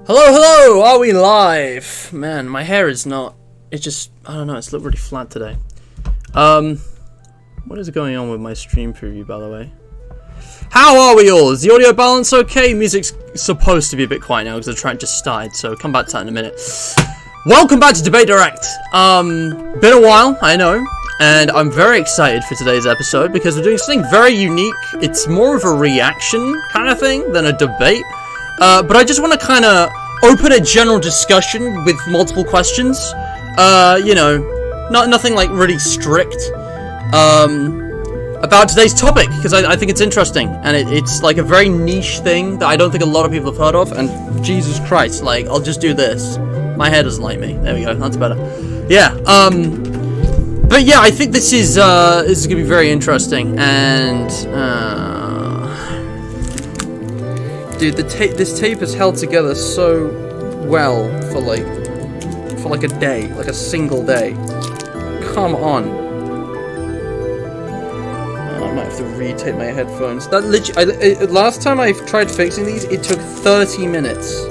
Hello, hello! Are we live? Man, my hair is not... It's just... I don't know, it's looked really flat today. What is going on with my stream preview, by the way? How are we all? Is the audio balance okay? Music's supposed to be a bit quiet now because the track just started, so come back to that in a minute. Welcome back to Debate Direct. Been a while, I know, and I'm very excited for today's episode because we're doing something very unique. It's more of a reaction kind of thing than a debate. But I just want to kind of open a general discussion with multiple questions. You know, nothing like really strict. About today's topic, because I think it's interesting, and it's like a very niche thing that I don't think a lot of people have heard of, and Jesus Christ, like, I'll just do this. My hair doesn't like me. There we go, that's better. Yeah, but yeah, I think this is gonna be very interesting, and, dude, this tape is held together so well for like a day, like a single day. Come on. I might have to re-tape my headphones. That last time I tried fixing these, it took 30 minutes.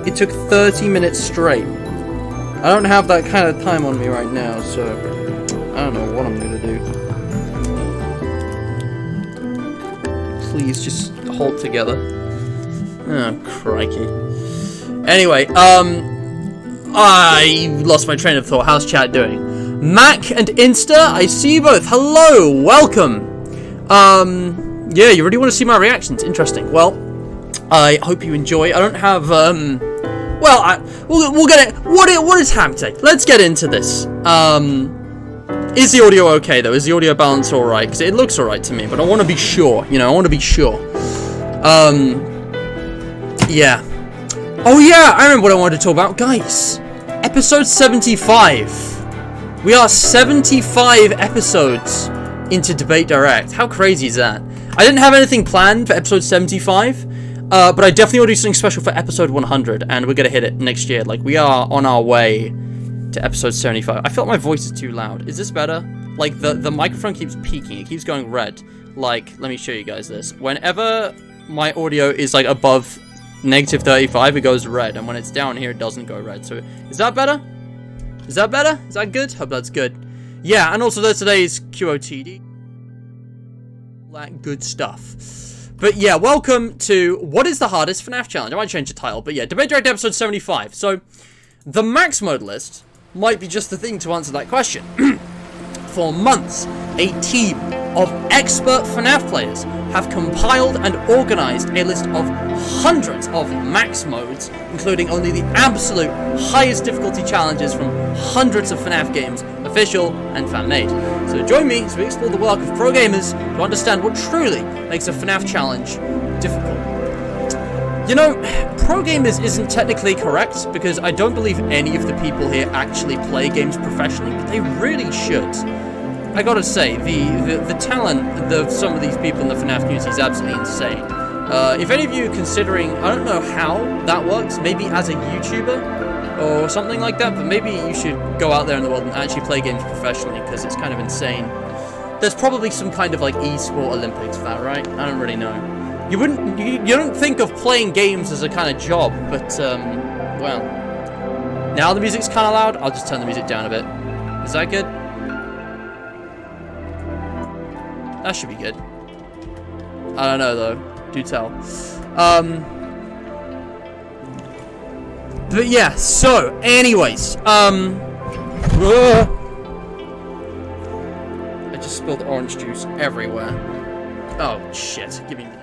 It took 30 minutes straight. I don't have that kind of time on me right now, so I don't know what I'm gonna do. Please just hold together. Oh, crikey. Anyway, I lost my train of thought. How's chat doing? Mac and Insta, I see you both. Hello, welcome. Yeah, you really want to see my reactions? Interesting. Well, I hope you enjoy. I don't have, well, we'll get it. What is happening today? Let's get into this. Is the audio okay, though? Is the audio balance alright? Because it looks alright to me, but I want to be sure. You know, I want to be sure. Yeah. Oh, yeah, I remember what I wanted to talk about. Guys, episode 75. We are 75 episodes into Debate Direct. How crazy is that? I didn't have anything planned for episode 75, but I definitely want to do something special for episode 100, and we're going to hit it next year. Like, we are on our way to episode 75. I feel like my voice is too loud. Is this better? Like, the microphone keeps peaking. It keeps going red. Like, let me show you guys this. Whenever my audio is, like, above negative 35, it goes red, and when it's down here, it doesn't go red. So, is that better? Is that better? Is that good? Hope that's good. Yeah, and also there's today's QOTD. That good stuff. But yeah, welcome to what is the hardest FNAF challenge. I might change the title, but yeah, Debate Direct episode 75. So, the max mode list might be just the thing to answer that question. For months, a team of expert FNAF players have compiled and organized a list of hundreds of max modes, including only the absolute highest difficulty challenges from hundreds of FNAF games, official and fan-made. So join me as we explore the work of pro gamers to understand what truly makes a FNAF challenge difficult. You know, pro gamers isn't technically correct, because I don't believe any of the people here actually play games professionally, but they really should. I gotta say, the talent of some of these people in the FNAF community is absolutely insane. If any of you are considering, I don't know how that works, maybe as a YouTuber or something like that, but maybe you should go out there in the world and actually play games professionally, because it's kind of insane. There's probably some kind of like e-sport Olympics for that, right? I don't really know. You don't think of playing games as a kind of job, but well, now the music's kind of loud. I'll just turn the music down a bit. Is that good? That should be good. I don't know though. Do tell. But yeah, so anyways, I just spilled orange juice everywhere. Oh shit, give me a minute.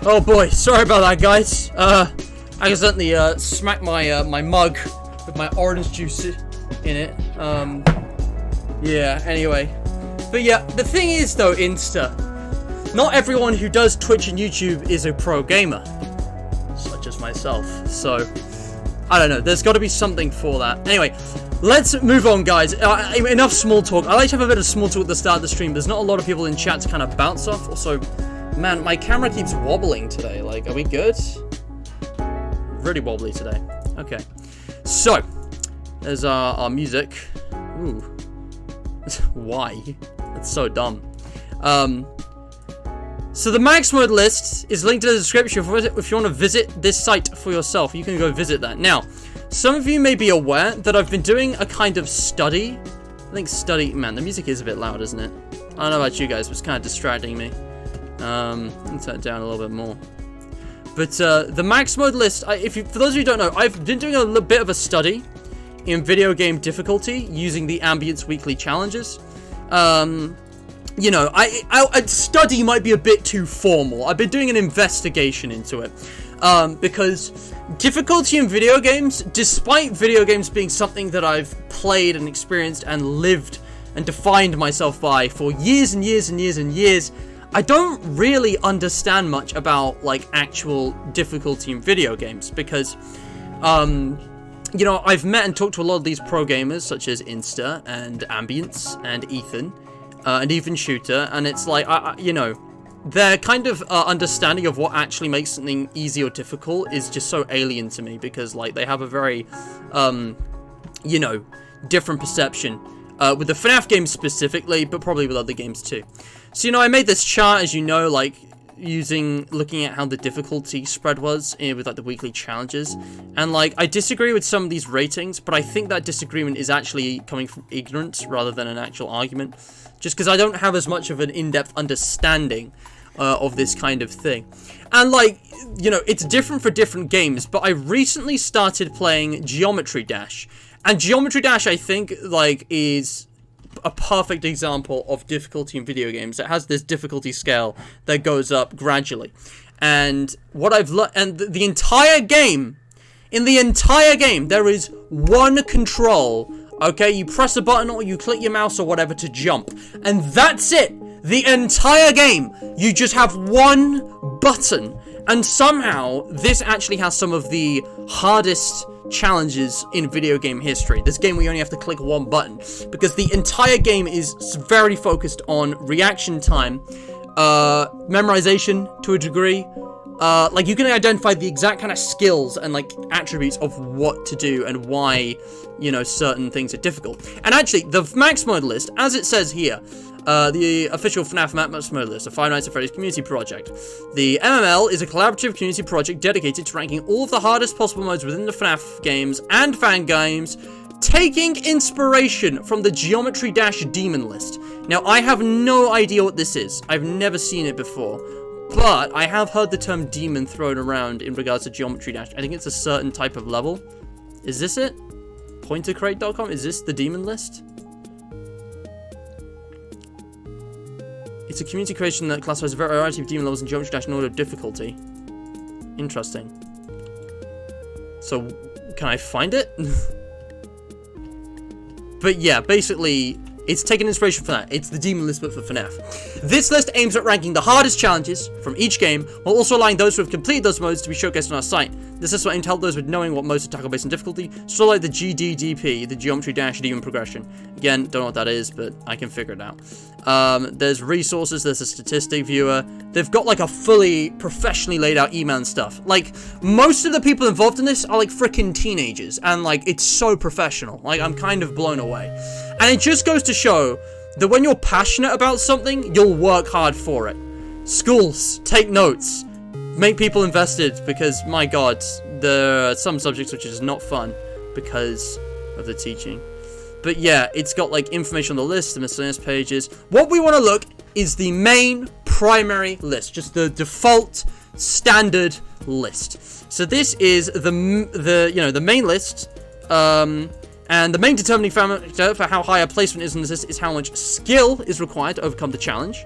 Oh boy, sorry about that, guys. I accidentally smacked my my mug with my orange juice in it. Yeah, anyway. But yeah, the thing is though, Insta, not everyone who does Twitch and YouTube is a pro gamer, such as myself. So, I don't know, there's got to be something for that. Anyway, let's move on, guys. Enough small talk. I like to have a bit of small talk at the start of the stream. There's not a lot of people in chat to kind of bounce off. Also, man, my camera keeps wobbling today. Like, are we good? Really wobbly today. Okay. So, there's our music. Ooh. Why? That's so dumb. So the max mode list is linked in the description if you want to visit this site for yourself. You can go visit that. Now, some of you may be aware that I've been doing a kind of study. I think study... Man, the music is a bit loud, isn't it? I don't know about you guys, but it's kind of distracting me. Let's turn it down a little bit more. But the max mode list, for those of you who don't know, I've been doing a little bit of a study in video game difficulty using the Ambience weekly challenges. You know, study might be a bit too formal. I've been doing an investigation into it. Because difficulty in video games, despite video games being something that I've played and experienced and lived and defined myself by for years and years and years and years, I don't really understand much about, like, actual difficulty in video games. Because, you know, I've met and talked to a lot of these pro gamers, such as Insta and Ambience and Ethan. And even Shooter, and it's like, you know, their kind of understanding of what actually makes something easy or difficult is just so alien to me, because, like, they have a very, you know, different perception, with the Fnaf games specifically, but probably with other games too. So, you know, I made this chart, as you know, like, looking at how the difficulty spread was with, like, the weekly challenges, and, like, I disagree with some of these ratings, but I think that disagreement is actually coming from ignorance rather than an actual argument. Just because I don't have as much of an in-depth understanding of this kind of thing. And, like, you know, it's different for different games, but I recently started playing Geometry Dash. And Geometry Dash, I think, like, is a perfect example of difficulty in video games. It has this difficulty scale that goes up gradually. And what I've learned, and the entire game, in the entire game, there is one control. Okay, you press a button or you click your mouse or whatever to jump. And that's it. The entire game. You just have one button. And somehow, this actually has some of the hardest challenges in video game history. This game where you only have to click one button. Because the entire game is very focused on reaction time, memorization to a degree. Like, you can identify the exact kind of skills and, like, attributes of what to do and why, you know, certain things are difficult. And actually, the max mode list, as it says here, the official Fnaf max mode list, a Five Nights at Freddy's community project. The MML is a collaborative community project dedicated to ranking all of the hardest possible modes within the Fnaf games and fan games, taking inspiration from the Geometry Dash Demon list. Now, I have no idea what this is. I've never seen it before. But I have heard the term demon thrown around in regards to Geometry Dash. I think it's a certain type of level. Is this it? Pointercrate.com? Is this the demon list? It's a community creation that classifies a variety of demon levels in Geometry Dash in order of difficulty. Interesting. So, can I find it? But yeah, basically, it's taken inspiration from that. It's the demon list, but for FNAF. This list aims at ranking the hardest challenges from each game, while also allowing those who have completed those modes to be showcased on our site. This list will aim to help those with knowing what modes to tackle based on difficulty, sort of like the GDDP, the Geometry Dash Demon Progression. Again, don't know what that is, but I can figure it out. There's resources, there's a statistic viewer. They've got like a fully professionally laid out email and stuff. Like, most of the people involved in this are like freaking teenagers, and like, it's so professional. Like, I'm kind of blown away. And it just goes to show that when you're passionate about something, you'll work hard for it. Schools, take notes. Make people invested, because, my god, there are some subjects which is not fun because of the teaching. But yeah, it's got like information on the list, the miscellaneous pages. What we want to look is the main primary list, just the default standard list. So this is the main list, and the main determining factor for how high a placement is in this list is how much skill is required to overcome the challenge.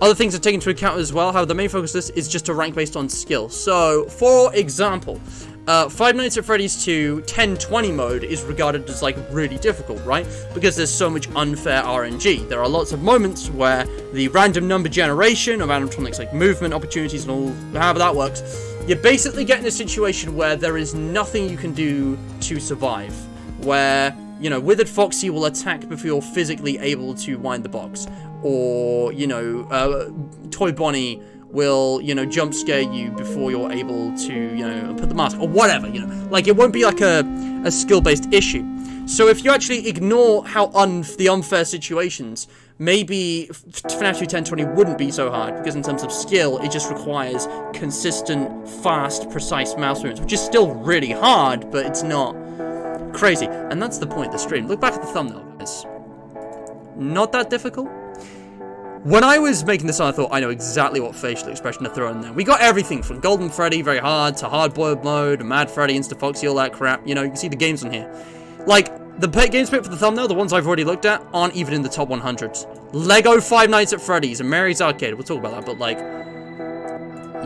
Other things to take into account as well, how the main focus list is just to rank based on skill. So, for example, Five Nights at Freddy's 2 1020 mode is regarded as, like, really difficult, right? Because there's so much unfair RNG. There are lots of moments where the random number generation of animatronics, like movement opportunities and all, however that works, you're basically getting a situation where there is nothing you can do to survive. Where, you know, Withered Foxy will attack before you're physically able to wind the box. Or, you know, Toy Bonnie will, you know, jump scare you before you're able to, you know, put the mask, or whatever, you know. Like, it won't be like a skill-based issue. So if you actually ignore how the unfair situations, maybe FNAF 2 1020 wouldn't be so hard, because in terms of skill, it just requires consistent, fast, precise mouse movements, which is still really hard, but it's not crazy. And that's the point of the stream. Look back at the thumbnail, guys. Not that difficult. When I was making this, I thought I know exactly what facial expression to throw in there. We got everything from Golden Freddy, very hard, to hard-boiled mode, Mad Freddy, Insta Foxy, all that crap. You know, you can see the games on here. Like, the games picked for the thumbnail, the ones I've already looked at, aren't even in the top 100s. Lego Five Nights at Freddy's and Mary's Arcade, we'll talk about that, but, like,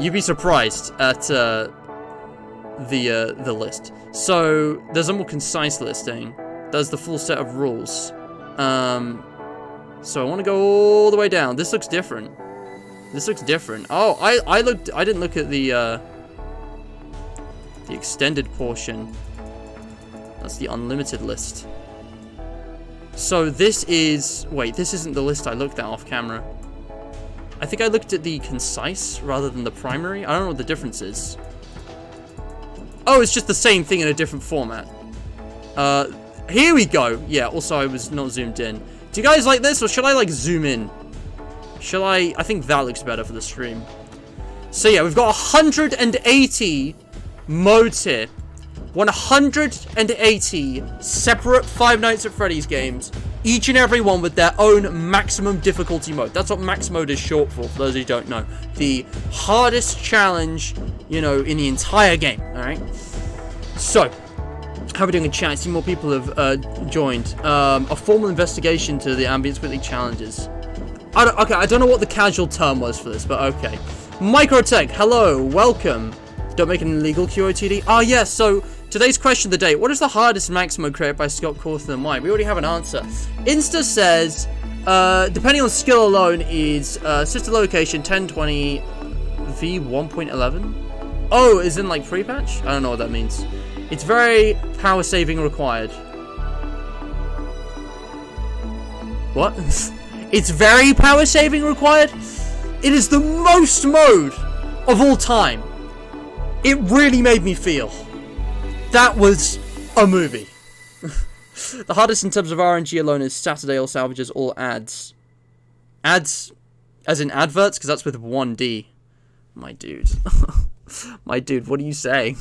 you'd be surprised at the list. So, there's a more concise listing. There's the full set of rules. So I want to go all the way down. This looks different. This looks different. Oh, I didn't look at the extended portion. That's the unlimited list. So this is, wait, this isn't the list I looked at off camera. I think I looked at the concise rather than the primary. I don't know what the difference is. Oh, it's just the same thing in a different format. Here we go. Yeah, also I was not zoomed in. Do you guys like this, or should I, like, zoom in? Shall I think that looks better for the stream. So, yeah, we've got 180 modes here. 180 separate Five Nights at Freddy's games. Each and every one with their own maximum difficulty mode. That's what max mode is short for those who don't know. The hardest challenge, you know, in the entire game, alright? So, how are we doing in chat? I see more people have joined. A formal investigation to the Ambience Weekly challenges. Okay, I don't know what the casual term was for this, but okay. Microtech, hello, welcome. Don't make an illegal QOTD. Ah, yes, so today's question of the day. What is the hardest max mode created by Scott Cawthon and why? We already have an answer. Insta says, depending on skill alone, is sister location 1020 v 1.11. Oh, is in like pre-patch? I don't know what that means. It's very power saving required. What? It's very power saving required? It is the most mode of all time. It really made me feel. That was a movie. The hardest in terms of RNG alone is Saturday All Salvages, all ads. Ads, as in adverts, because that's with 1D. My dude. My dude, what are you saying?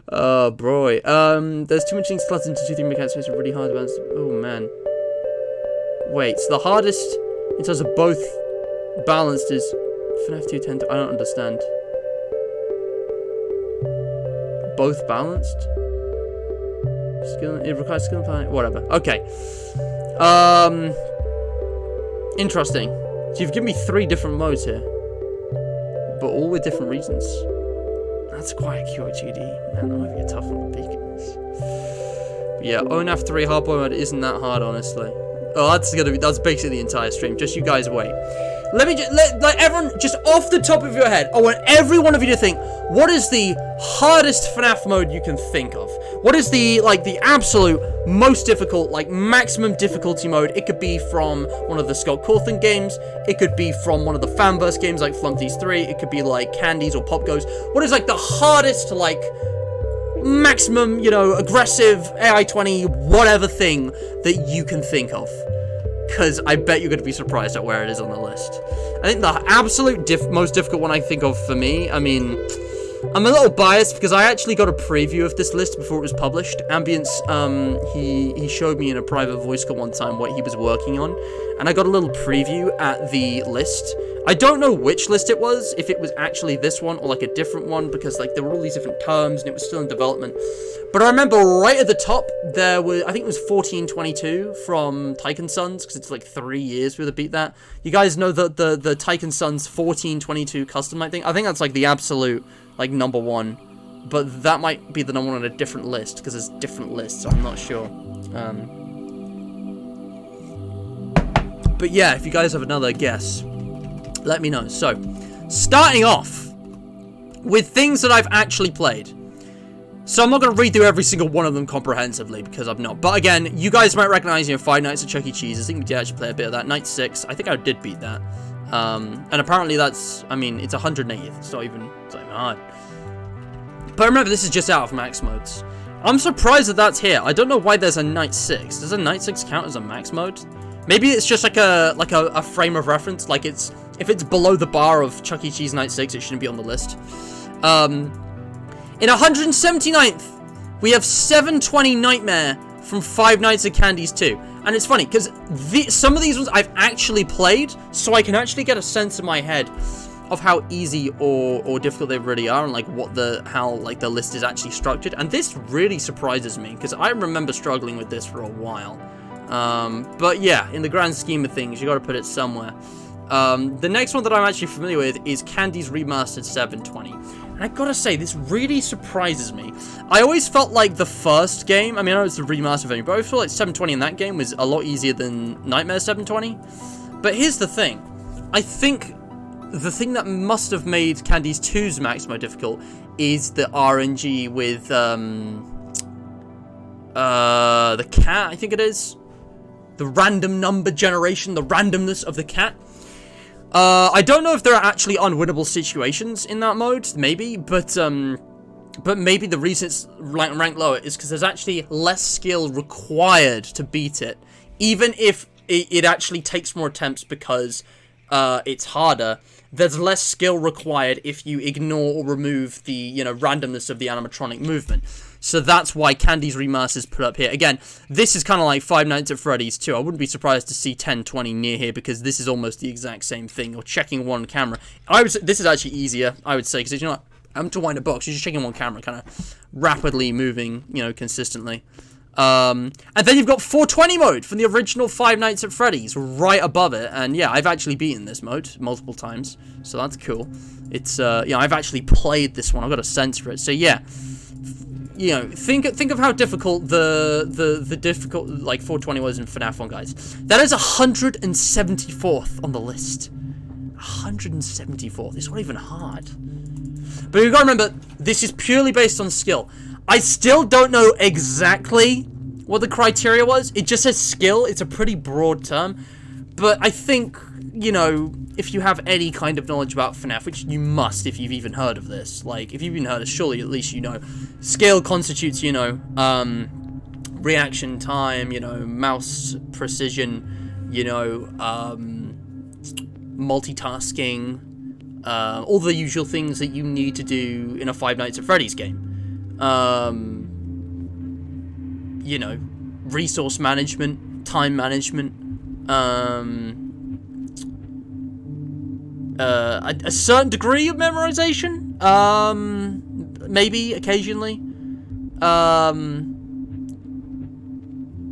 Oh, boy. There's too much things cluttered into 2-3 mechanics, so it's really hard to balance. Oh, man. Wait, so the hardest in terms of both balanced is FNAF 2 10. I don't understand. Both balanced? Skill, it requires skill and planning. Whatever. Okay. Interesting. So you've given me 3 different modes here, but all with different reasons. That's quite a QOTD. Man, that might be a tough one to beat this. But yeah, ONAF 3 hardboiled mode isn't that hard, honestly. Oh, that's basically the entire stream. Just you guys wait. Let me just let everyone, just off the top of your head, I want every one of you to think, what is the hardest FNAF mode you can think of? What is the absolute most difficult, like maximum difficulty mode? It could be from one of the Scott Cawthon games. It could be from one of the Fanverse games like Flunkies 3. It could be like Candies or Pop Goes. What is like the hardest, like maximum, you know, aggressive AI-20 whatever thing that you can think of? Because I bet you're going to be surprised at where it is on the list. I think the absolute most difficult one I think of for me, I mean, I'm a little biased because I actually got a preview of this list before it was published. Ambience, he showed me in a private voice call one time what he was working on, and I got a little preview at the list I don't know which list it was, if it was actually this one or like a different one, because like there were all these different terms and it was still in development. But I remember right at the top there was, I think it was 1422 from Tycoon Sons, because it's like 3 years we would have beat that. You guys know the Tycoon Sons 1422 custom night thing? I think that's like the absolute like #1, but that might be the #1 on a different list, because there's different lists, so I'm not sure. But yeah, if you guys have another guess, let me know. So, starting off with things that I've actually played. So I'm not going to read through every single one of them comprehensively, because I'm not. But again, you guys might recognize, Five Nights at Chuck E. Cheese. I think we did actually play a bit of that. Night 6, I think I did beat that. And apparently that's, I mean, it's 180th. It's not even hard. But remember, this is just out of max modes. I'm surprised that that's here. I don't know why there's a Night 6. Does a Night 6 count as a max mode? Maybe it's just like a frame of reference. Like if it's below the bar of Chuck E. Cheese Night 6, it shouldn't be on the list. In 179th, we have 720 Nightmare from Five Nights at Candy's 2. And it's funny, because some of these ones I've actually played, so I can actually get a sense in my head of how easy or difficult they really are, and like how the list is actually structured. And this really surprises me, because I remember struggling with this for a while. But yeah, in the grand scheme of things, you got to put it somewhere. The next one that I'm actually familiar with is Candy's Remastered 720. And I gotta say, this really surprises me. I always felt like the first game, I mean, I know it's the remaster version, but I feel like 720 in that game was a lot easier than Nightmare 720. But here's the thing. I think the thing that must have made Candy's 2's max mode difficult is the RNG with, the cat, I think it is. The random number generation, the randomness of the cat. I don't know if there are actually unwinnable situations in that mode, maybe, but maybe the reason it's ranked lower is because there's actually less skill required to beat it, even if it actually takes more attempts because it's harder. There's less skill required if you ignore or remove the, randomness of the animatronic movement. So that's why Candy's Remaster is put up here. Again, this is kind of like Five Nights at Freddy's 2. I wouldn't be surprised to see 1020 near here, because this is almost the exact same thing. You're checking one camera. I would say this is actually easier, I would say, because I'm to wind a box. You're just checking one camera, kind of rapidly moving, consistently. And then you've got 420 mode from the original Five Nights at Freddy's right above it. And yeah, I've actually beaten this mode multiple times, so that's cool. It's I've actually played this one. I've got a sense for it. So yeah, think of how difficult the difficult 420 was in Fnaf 1, guys. That is 174th on the list. 174th. It's not even hard. But you've got to remember, this is purely based on skill. I still don't know exactly what the criteria was. It just says skill. It's a pretty broad term. But I think, if you have any kind of knowledge about FNAF, which you must if you've even heard of this. Like, if you've even heard of it, surely at least skill constitutes, reaction time, mouse precision, multitasking, all the usual things that you need to do in a Five Nights at Freddy's game. Resource management, time management, a certain degree of memorization, maybe occasionally,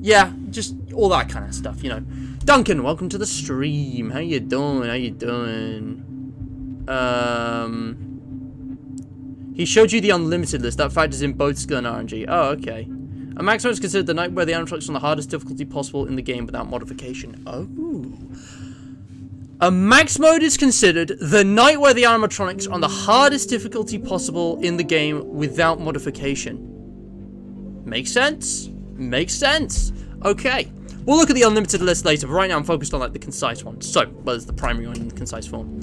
yeah, just all that kind of stuff, Duncan, welcome to the stream. How you doing? He showed you the unlimited list. That factors in both skill and RNG. Oh, okay. A max mode is considered the night where the animatronics on the hardest difficulty possible in the game without modification. Oh. A max mode is considered the night where the animatronics on the hardest difficulty possible in the game without modification. Makes sense? Makes sense. Okay. We'll look at the unlimited list later, but right now I'm focused on the concise one. So, there's the primary one in the concise form.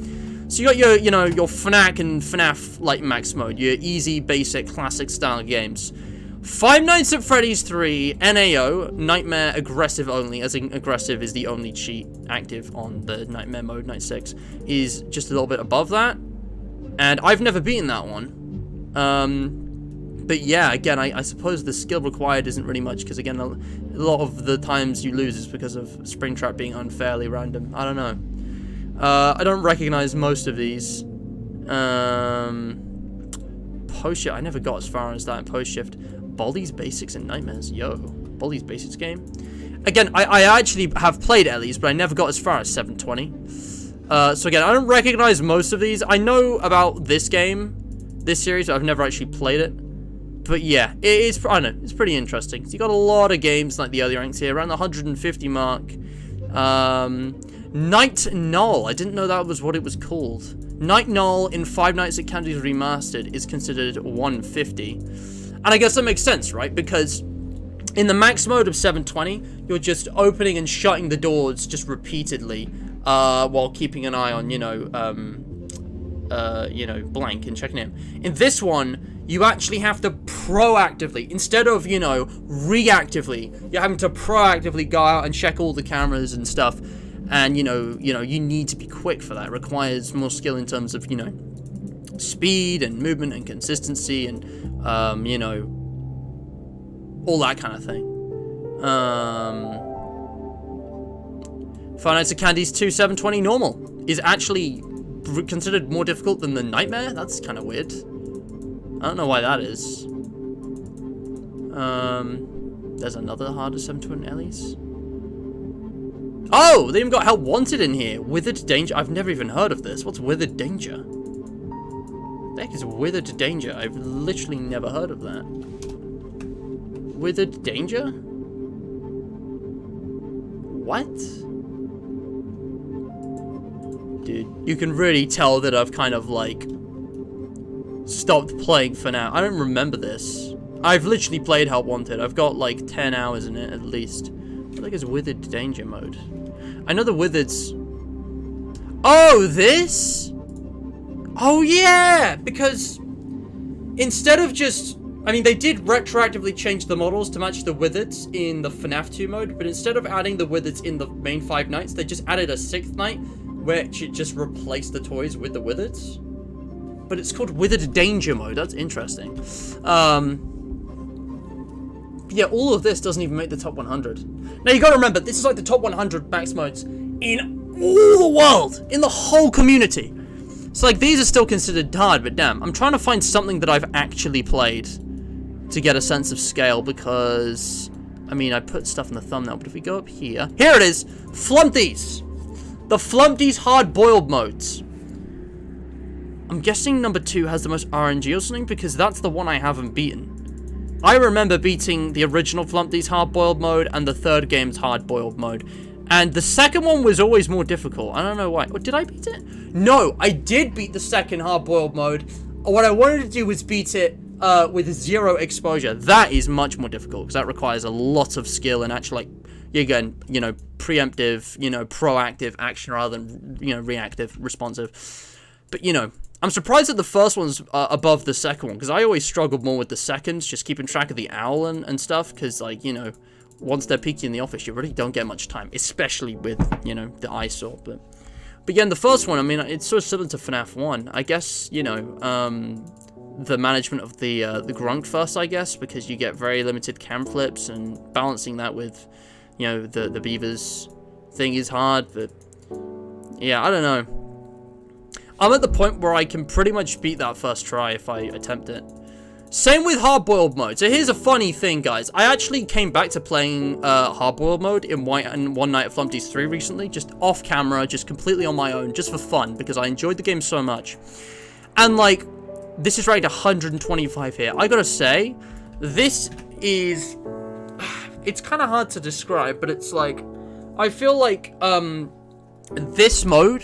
So you got your, your FNAC and FNAF max mode, your easy, basic, classic style games. Five Nights at Freddy's 3, NAO, Nightmare Aggressive only, as in aggressive is the only cheat active on the Nightmare mode, Night 6, is just a little bit above that. And I've never beaten that one. But yeah, again, I suppose the skill required isn't really much, because again, a lot of the times you lose is because of Springtrap being unfairly random. I don't know. I don't recognize most of these. Post shift. I never got as far as that in post shift. Baldi's Basics and Nightmares. Yo, Baldi's Basics game. Again, I actually have played Ellie's, but I never got as far as 720. So again, I don't recognize most of these. I know about this game, this series, but I've never actually played it. But yeah, it is, I don't know, it's pretty interesting. So you got a lot of games like the early ranks here, around the 150 mark. Night Null, I didn't know that was what it was called. Night Null in Five Nights at Candy's Remastered is considered 150. And I guess that makes sense, right? Because in the max mode of 720, you're just opening and shutting the doors just repeatedly, while keeping an eye on, blank and checking in. In this one, you actually have to proactively, instead of, reactively, you're having to proactively go out and check all the cameras and stuff. And, you need to be quick for that. It requires more skill in terms of, speed and movement and consistency and, all that kind of thing. Five Nights at Candy's 720 normal is actually considered more difficult than the Nightmare? That's kind of weird. I don't know why that is. There's another harder 720 Ellie's. Oh, they even got Help Wanted in here. Withered Danger. I've never even heard of this. What's Withered Danger? The heck is Withered Danger? I've literally never heard of that. Withered Danger? What? Dude, you can really tell that I've kind of, stopped playing for now. I don't remember this. I've literally played Help Wanted. I've got, 10 hours in it, at least. I think it's Withered Danger mode. I know the Withereds... Oh, this? Oh, yeah! Because instead of just... I mean, they did retroactively change the models to match the Withereds in the Fnaf 2 mode, but instead of adding the Withereds in the main 5 nights, they just added a 6th night, which it just replaced the toys with the Withereds. But it's called Withered Danger mode. That's interesting. Yeah, all of this doesn't even make the top 100. Now, you gotta remember, this is like the top 100 max modes in all the world, in the whole community. So, these are still considered hard, but damn, I'm trying to find something that I've actually played to get a sense of scale, because, I mean, I put stuff in the thumbnail, but if we go up here, here it is, Flumpties! The Flumpties hard-boiled modes. I'm guessing number 2 has the most RNG or something, because that's the one I haven't beaten. I remember beating the original Flumpties hard-boiled mode and the third game's hard-boiled mode. And the second one was always more difficult. I don't know why. Oh, did I beat it? No, I did beat the second hard-boiled mode. What I wanted to do was beat it with 0 exposure. That is much more difficult because that requires a lot of skill and actually, again, preemptive, proactive action rather than, reactive, responsive. But, I'm surprised that the first one's above the second one, because I always struggled more with the seconds, just keeping track of the owl and stuff, because, once they're peeking in the office, you really don't get much time, especially with, the eyesore. But yeah, in the first one, I mean, it's sort of similar to FNAF 1. I guess, the management of the grunt first, I guess, because you get very limited cam flips, and balancing that with, the beavers thing is hard, but, yeah, I don't know. I'm at the point where I can pretty much beat that first try if I attempt it. Same with hard-boiled mode. So here's a funny thing, guys. I actually came back to playing hard-boiled mode in One Night at Flumpties 3 recently, just off camera, just completely on my own, just for fun, because I enjoyed the game so much. And, this is rated 125 here. I gotta say, this is... It's kind of hard to describe, but it's I feel like, this mode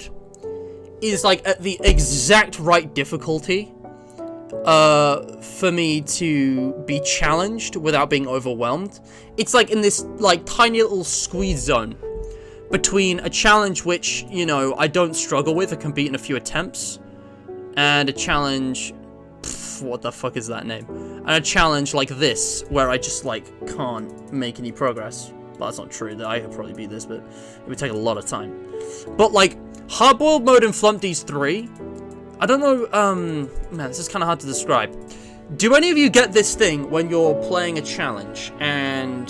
is at the exact right difficulty for me to be challenged without being overwhelmed. It's in this tiny little squeeze zone between a challenge which I don't struggle with, I can beat in a few attempts, and a challenge, what the fuck is that name, and a challenge like this where I just can't make any progress. Well, that's not true, I could probably beat this, but it would take a lot of time. But hard-boiled mode in Flumpties 3, I don't know, man, this is kind of hard to describe. Do any of you get this thing when you're playing a challenge and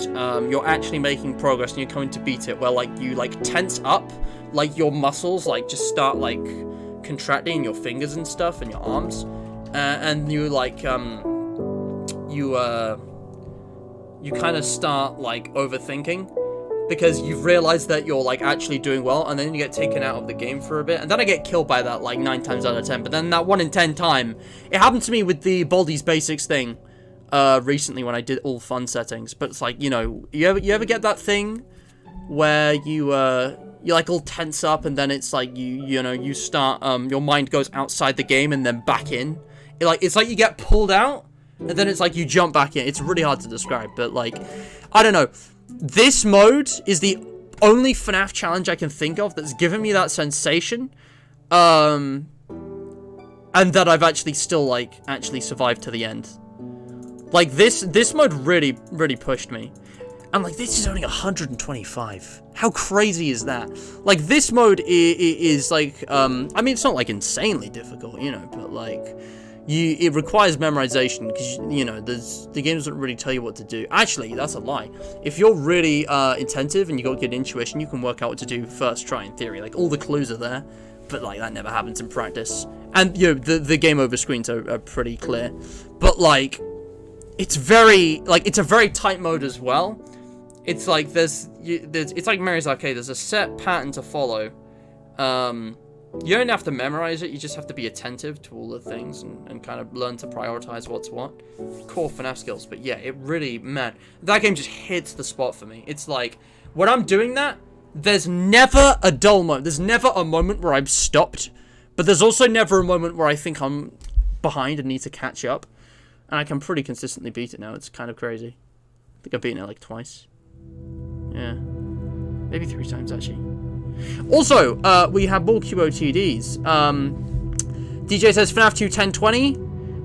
you're actually making progress and you're going to beat it, where you tense up like, your muscles, like, just start, like, contracting your fingers and stuff and your arms. And you, like, you kind of start, like, overthinking. Because you've realized that you're, like, actually doing well, and then you get taken out of the game for a bit. And then I get killed by that, like, 9 times out of 10. But then that 1 in 10 time, it happened to me with the Baldi's Basics thing, recently when I did all fun settings. But it's like, you know, you ever get that thing where you like, all tense up, and then it's like, you know, you start, your mind goes outside the game and then back in. It's like you get pulled out, and then it's like you jump back in. It's really hard to describe, but, like, I don't know. This mode is the only FNAF challenge I can think of that's given me that sensation, and that I've actually still, like, actually survived to the end. Like, this mode really pushed me. And, like, this is only 125. How crazy is that? Like, this mode is like, I mean, it's not, like, insanely difficult, you know, but, like, it requires memorization, because, you know, the game doesn't really tell you what to do. Actually, that's a lie. If you're really attentive and you got good intuition, you can work out what to do first try, in theory. Like, all the clues are there, but, like, that never happens in practice. And, you know, the game over screens are pretty clear. But, like, it's a very tight mode as well. It's like, it's like Mary's Arcade. There's a set pattern to follow. You don't have to memorize it, you just have to be attentive to all the things and kind of learn to prioritize what's what. Core FNAF skills, but yeah, it really, man, that game just hits the spot for me. It's like, when I'm doing that, there's never a dull moment. There's never a moment where I'm stopped, but there's also never a moment where I think I'm behind and need to catch up. And I can pretty consistently beat it now. It's kind of crazy. I think I've beaten it like twice. Yeah. Maybe 3 times, actually. Also, we have more QOTDs. DJ says FNAF 2 1020,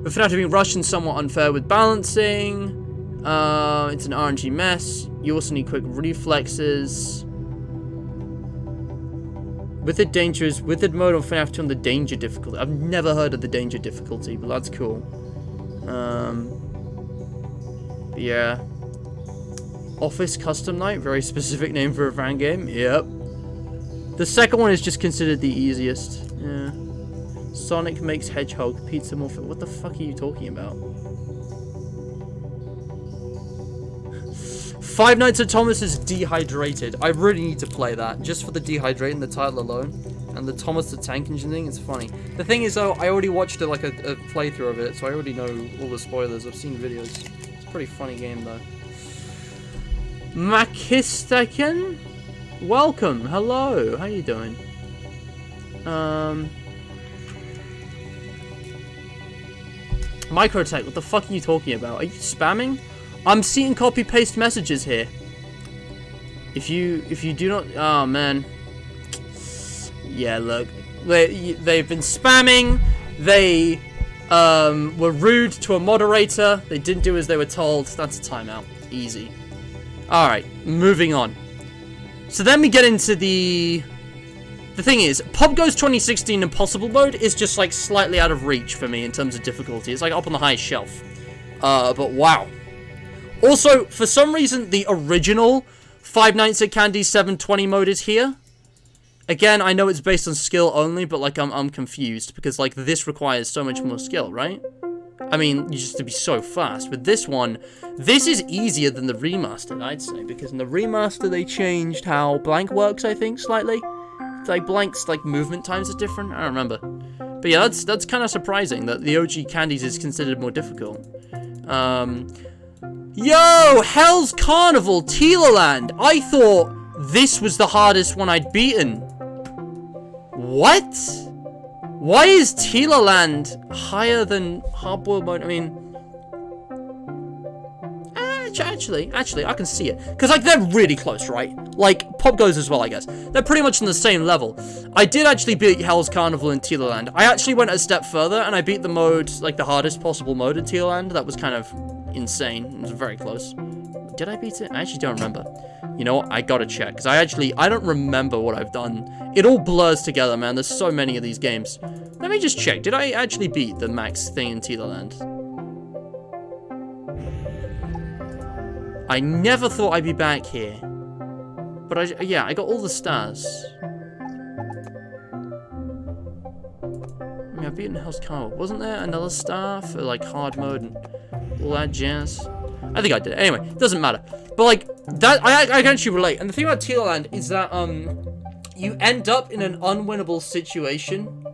but FNAF being rushed and somewhat unfair with balancing. It's an RNG mess. You also need quick reflexes. Withered mode on FNAF 2 on the danger difficulty. I've never heard of the danger difficulty, but that's cool. But yeah. Office Custom Night, very specific name for a fan game. Yep. The second one is just considered the easiest. Yeah. Sonic makes Hedgehog pizza more. What the fuck are you talking about? Five Nights at Thomas is Dehydrated. I really need to play that just for the dehydrating, the title alone, and the Thomas the Tank Engine thing. It's funny. The thing is, though, I already watched like a playthrough of it, so I already know all the spoilers. I've seen videos. It's a pretty funny game, though. Makistaken? Welcome, hello, how you doing? Microtech, what the fuck are you talking about? Are you spamming? I'm seeing copy paste messages here. If you do not, oh man. Yeah, look, they've been spamming. They were rude to a moderator. They didn't do as they were told. That's a timeout. Easy. All right, moving on. So then we get into the thing is, Pop Goes 2016 Impossible mode is just like slightly out of reach for me in terms of difficulty. It's like up on the highest shelf. But wow. Also, for some reason, the original Five Nights at Candy's 720 mode is here. Again, I know it's based on skill only, but like I'm confused because like this requires so much more skill, right? I mean, you just have to be so fast. With this one, this is easier than the remastered, I'd say, because in the remaster they changed how blank works, I think, slightly. It's like blank's like movement times are different. I don't remember, but yeah, that's kind of surprising that the OG Candies is considered more difficult. Yo, Hell's Carnival, Teelaland. I thought this was the hardest one I'd beaten. What? Why is Teelaland higher than Hardboiled mode? I mean, actually, I can see it. Because, like, they're really close, right? Like, Pop Goes as well, I guess. They're pretty much on the same level. I did actually beat Hell's Carnival in Teelaland. I actually went a step further, and I beat the mode, like, the hardest possible mode in Teelaland. That was kind of insane. It was very close. Did I beat it? I actually don't remember. You know what? I gotta check. Because I don't remember what I've done. It all blurs together, man. There's so many of these games. Let me just check. Did I actually beat the max thing in Teelaland? I never thought I'd be back here. But yeah, I got all the stars. mean, I've beaten Hell's Carnival. Wasn't there another star for, like, hard mode and all that jazz? I think I did. Anyway, doesn't matter. But, like, that, I can actually relate. And the thing about Teal Land is that, you end up in an unwinnable situation,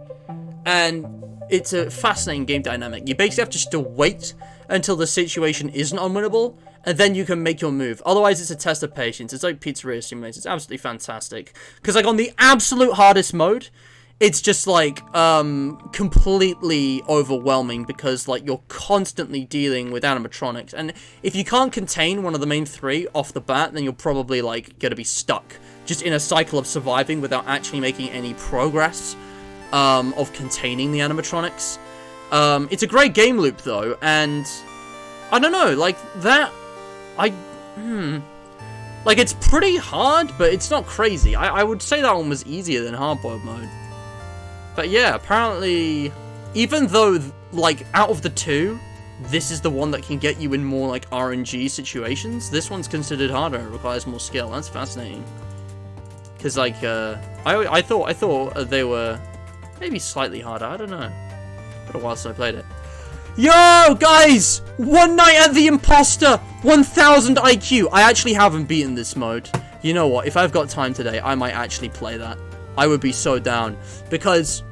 and it's a fascinating game dynamic. You basically have to just wait until the situation isn't unwinnable, and then you can make your move. Otherwise, it's a test of patience. It's like Pizzeria Simulator. It's absolutely fantastic. Because, like, on the absolute hardest mode, it's just, like, completely overwhelming because, like, you're constantly dealing with animatronics. And if you can't contain one of the main three off the bat, then you're probably, like, gonna be stuck just in a cycle of surviving without actually making any progress of containing the animatronics. It's a great game loop, though, and I don't know, like, that, like, it's pretty hard, but it's not crazy. I would say that one was easier than hardboiled mode. But yeah, apparently, even though, like, out of the two, this is the one that can get you in more, like, RNG situations, this one's considered harder. It requires more skill. That's fascinating. Because, like, I thought they were maybe slightly harder. I don't know. Been a while since I played it. Yo, guys! One Night at the Imposter! 1000 IQ! I actually haven't beaten this mode. You know what? If I've got time today, I might actually play that. I would be so down. Because,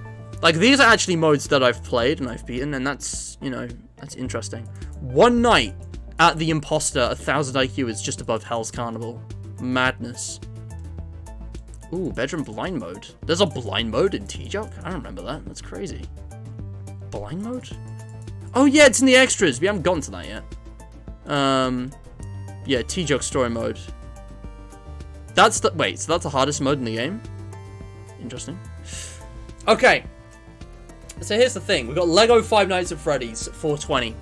like, these are actually modes that I've played and I've beaten, and that's, you know, that's interesting. One Night at the Imposter, 1000 IQ is just above Hell's Carnival. Madness. Ooh, bedroom blind mode. There's a blind mode in T-Jock? I don't remember that. That's crazy. Blind mode? Oh yeah, it's in the extras. We haven't gotten to that yet. Yeah, T-Jock story mode. That's the, wait, so that's the hardest mode in the game? Interesting. Okay. So here's the thing. We've got Lego Five Nights at Freddy's 420.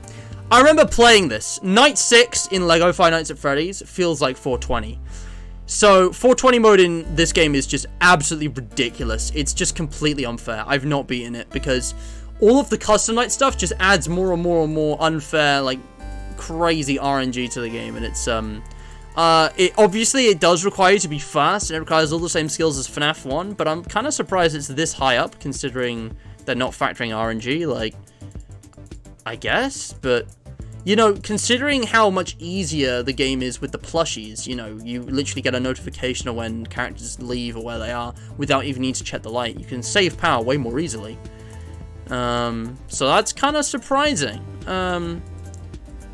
I remember playing this. Night 6 in Lego Five Nights at Freddy's feels like 420. So, 420 mode in this game is just absolutely ridiculous. It's just completely unfair. I've not beaten it because all of the custom night stuff just adds more and more and more unfair, like, crazy RNG to the game. And it's, obviously it does require you to be fast, and it requires all the same skills as FNAF 1, but I'm kind of surprised it's this high up, considering they're not factoring RNG, like, I guess, but, you know, considering how much easier the game is with the plushies, you know, you literally get a notification of when characters leave or where they are without even needing to check the light. You can save power way more easily. So that's kind of surprising.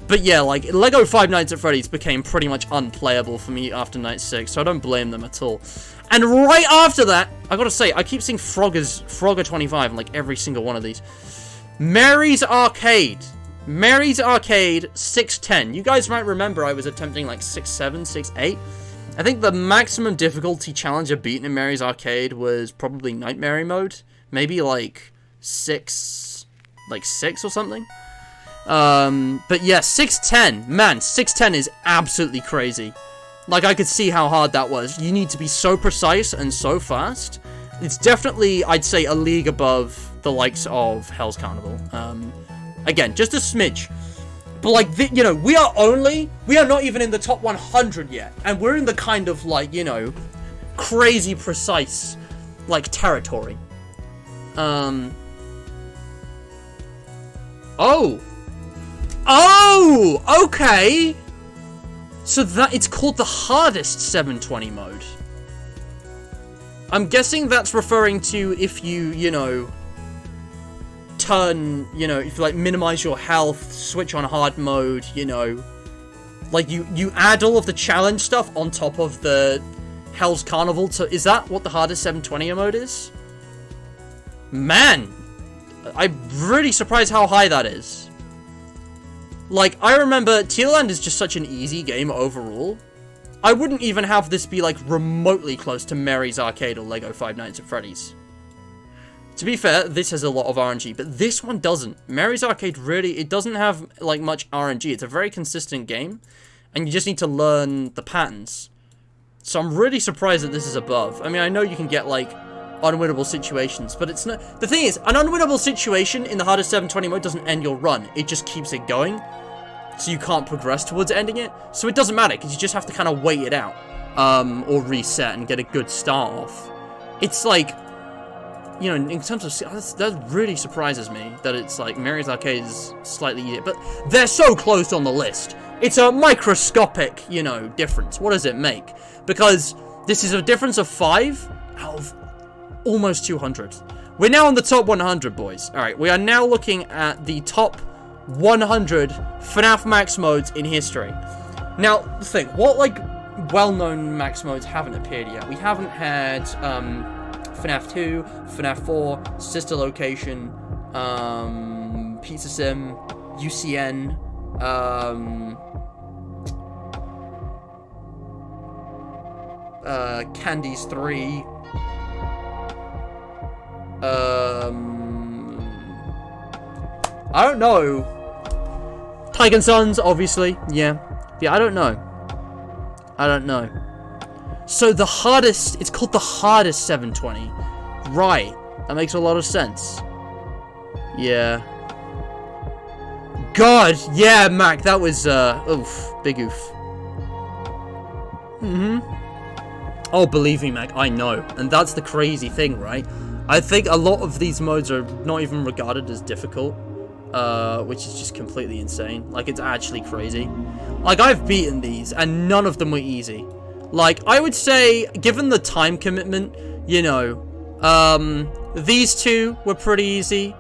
But yeah, like, Lego Five Nights at Freddy's became pretty much unplayable for me after Night 6, so I don't blame them at all. And right after that, I gotta say, I keep seeing Frogger25 in, like, every single one of these. Mary's Arcade. Mary's Arcade 610. You guys might remember I was attempting, like, 6.7, 6.8. I think the maximum difficulty challenge I've beaten in Mary's Arcade was probably Nightmare mode. Maybe, like, 6 or something. But yeah, 610. Man, 610 is absolutely crazy. Like, I could see how hard that was. You need to be so precise and so fast. It's definitely, I'd say, a league above the likes of Hell's Carnival. Again, just a smidge. But, like, you know, we are not even in the top 100 yet. And we're in the kind of, like, you know, crazy precise, like, territory. Oh, okay. So that, it's called the hardest 720 mode. I'm guessing that's referring to if you know, turn, you know, if you, like, minimize your health, switch on hard mode, you know, like, you add all of the challenge stuff on top of the Hell's Carnival. So is that what the hardest 720 mode is? Man, I'm really surprised how high that is. Like, I remember Teal Land is just such an easy game overall. I wouldn't even have this be, like, remotely close to Mary's Arcade or Lego Five Nights at Freddy's. To be fair, this has a lot of RNG, but this one doesn't. Mary's Arcade really, it doesn't have, like, much RNG. It's a very consistent game, and you just need to learn the patterns. So I'm really surprised that this is above. I mean, I know you can get, like, unwinnable situations, but it's not. The thing is, an unwinnable situation in the hardest 720 mode doesn't end your run. It just keeps it going, so you can't progress towards ending it. So it doesn't matter, because you just have to kind of wait it out, or reset and get a good start off. It's like, you know, in terms of... That really surprises me, that it's like Mary's Arcade is slightly easier. But they're so close on the list. It's a microscopic, you know, difference. What does it make? Because this is a difference of 5 out of almost 200. We're now on the top 100, boys. Alright, we are now looking at the top 100 FNAF max modes in history. Now, think, what, like, well-known max modes haven't appeared yet? We haven't had, FNAF 2, FNAF 4, Sister Location, Pizza Sim, UCN, Candies 3, I don't know. Tiger Sons, obviously. Yeah, I don't know. So the hardest, it's called the hardest 720. Right. That makes a lot of sense. Yeah. God, yeah, Mac, that was, oof, big oof. Oh, believe me, Mac, I know. And that's the crazy thing, right? I think a lot of these modes are not even regarded as difficult, which is just completely insane. Like, it's actually crazy. Like, I've beaten these, and none of them were easy. Like, I would say, given the time commitment, you know, these two were pretty easy.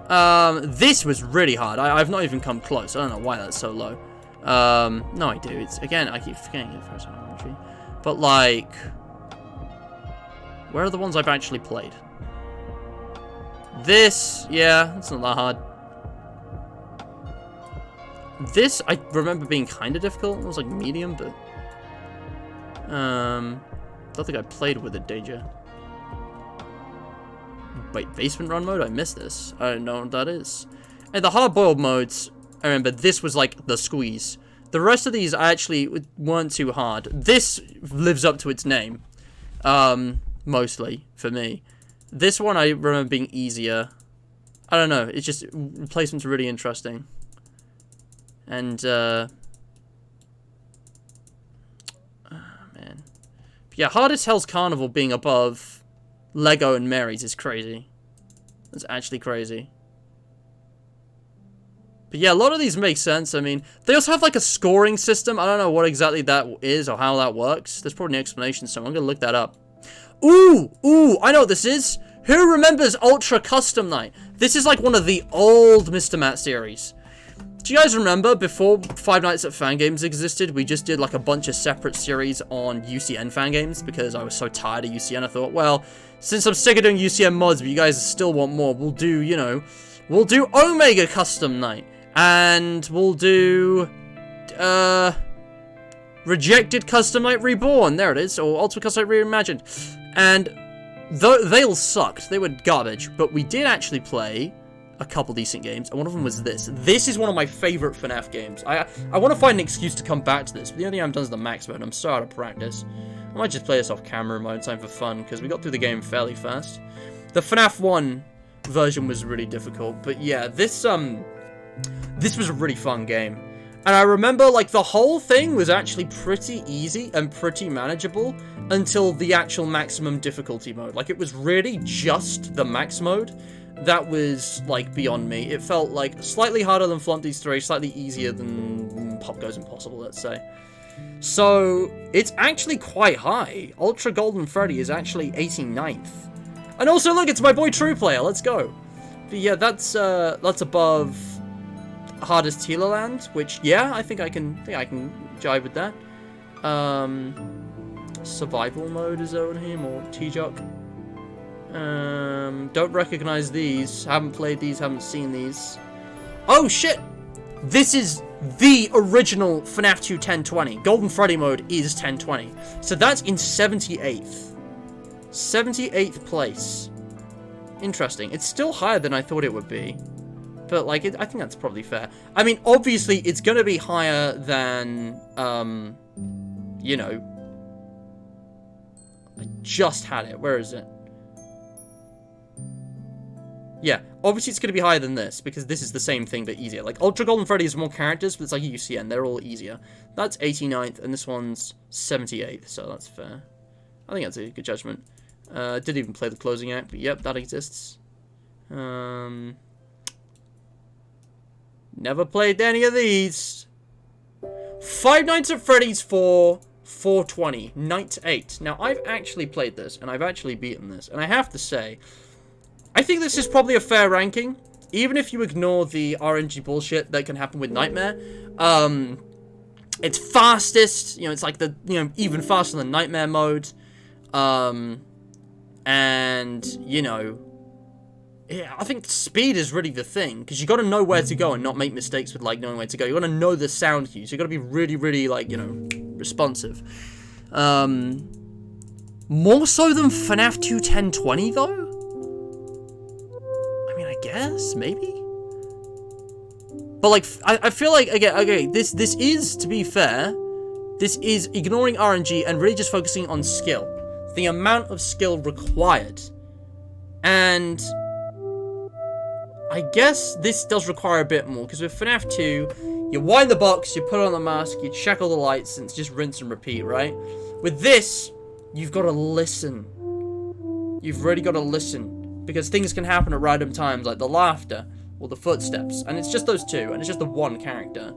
This was really hard. I've not even come close. I don't know why that's so low. No, I do. It's, again, I keep forgetting it first time. But, like, where are the ones I've actually played? This, yeah, it's not that hard. This, I remember being kind of difficult. It was like medium, but... don't think I played with it, did you? Wait, basement run mode? I missed this. I don't know what that is. And the hard-boiled modes, I remember this was like the squeeze. The rest of these actually weren't too hard. This lives up to its name. Mostly, for me. This one I remember being easier. I don't know, it's just, replacement's really interesting. And, man. But yeah, Hardest Hell's Carnival being above Lego and Mary's is crazy. That's actually crazy. But yeah, a lot of these make sense. I mean, they also have like a scoring system. I don't know what exactly that is or how that works. There's probably an explanation, so I'm gonna look that up. Ooh, I know what this is. Who remembers Ultra Custom Night? This is like one of the old Mr. Matt series. Do you guys remember before Five Nights at Fan Games existed, we just did like a bunch of separate series on UCN fan games because I was so tired of UCN. I thought, well, since I'm sick of doing UCN mods, but you guys still want more, we'll do, you know, we'll do Omega Custom Night. And we'll do, Rejected Custom Night Reborn. There it is. Or Ultimate Custom Night Reimagined. And they all sucked. They were garbage. But we did actually play a couple decent games. And one of them was this. This is one of my favorite FNAF games. I want to find an excuse to come back to this. But the only thing I've done is the max mode. I'm so out of practice. I might just play this off camera in my own time for fun. Because we got through the game fairly fast. The FNAF 1 version was really difficult. But yeah, this was a really fun game. And I remember, like, the whole thing was actually pretty easy and pretty manageable until the actual maximum difficulty mode. Like, it was really just the max mode that was, like, beyond me. It felt, like, slightly harder than Flunties 3, slightly easier than Pop Goes Impossible, let's say. So, it's actually quite high. Ultra Golden Freddy is actually 89th. And also, look, it's my boy True Player, let's go. But yeah, that's above Hardest Tila Land, which, yeah, I think I can jive with that. Survival mode is over here, more T-Jock. Don't recognize these. Haven't played these, haven't seen these. Oh, shit! This is the original FNAF 2 1020. Golden Freddy mode is 1020. So that's in 78th. 78th place. Interesting. It's still higher than I thought it would be. But, like, I think that's probably fair. I mean, obviously, it's going to be higher than, you know... I just had it. Where is it? Yeah, obviously it's going to be higher than this, because this is the same thing, but easier. Like, Ultra Golden Freddy has more characters, but it's like UCN. They're all easier. That's 89th, and this one's 78th, so that's fair. I think that's a good judgment. Didn't even play the closing act, but yep, that exists. Never played any of these. Five Nights at Freddy's 4 420 Night 8. Now, I've actually played this, and I've actually beaten this, and I have to say, I think this is probably a fair ranking, even if you ignore the RNG bullshit that can happen with Nightmare. It's fastest, you know, it's like the, you know, even faster than Nightmare mode. And, you know, yeah, I think speed is really the thing, because you got to know where to go and not make mistakes with, like, knowing where to go. You got to know the sound cues. You got to be really, really, like, you know, responsive. More so than FNAF 2 1020, though? I mean, I guess, maybe? But, like, I feel like, again, okay, this is, to be fair, this is ignoring RNG and really just focusing on skill. The amount of skill required. And I guess this does require a bit more, because with FNAF 2, you wind the box, you put on the mask, you check all the lights, and it's just rinse and repeat, right? With this, you've got to listen. You've really got to listen, because things can happen at random times, like the laughter, or the footsteps, and it's just those two, and it's just the one character.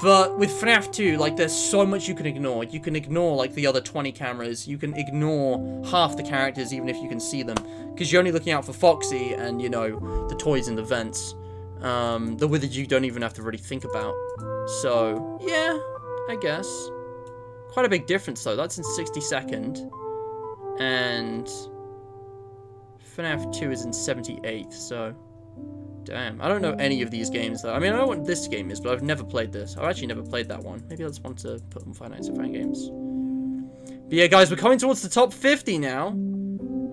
But with FNAF 2, like, there's so much you can ignore. You can ignore, like, the other 20 cameras. You can ignore half the characters, even if you can see them. Because you're only looking out for Foxy and, you know, the toys in the vents. The wizards you don't even have to really think about. So, yeah, I guess. Quite a big difference, though. That's in 62nd. And FNAF 2 is in 78th, so... Damn, I don't know any of these games, though. I mean, I know what this game is, but I've never played this. I've actually never played that one. Maybe that's one to put on Five Nights at Freddy's games. But yeah, guys, we're coming towards the top 50 now.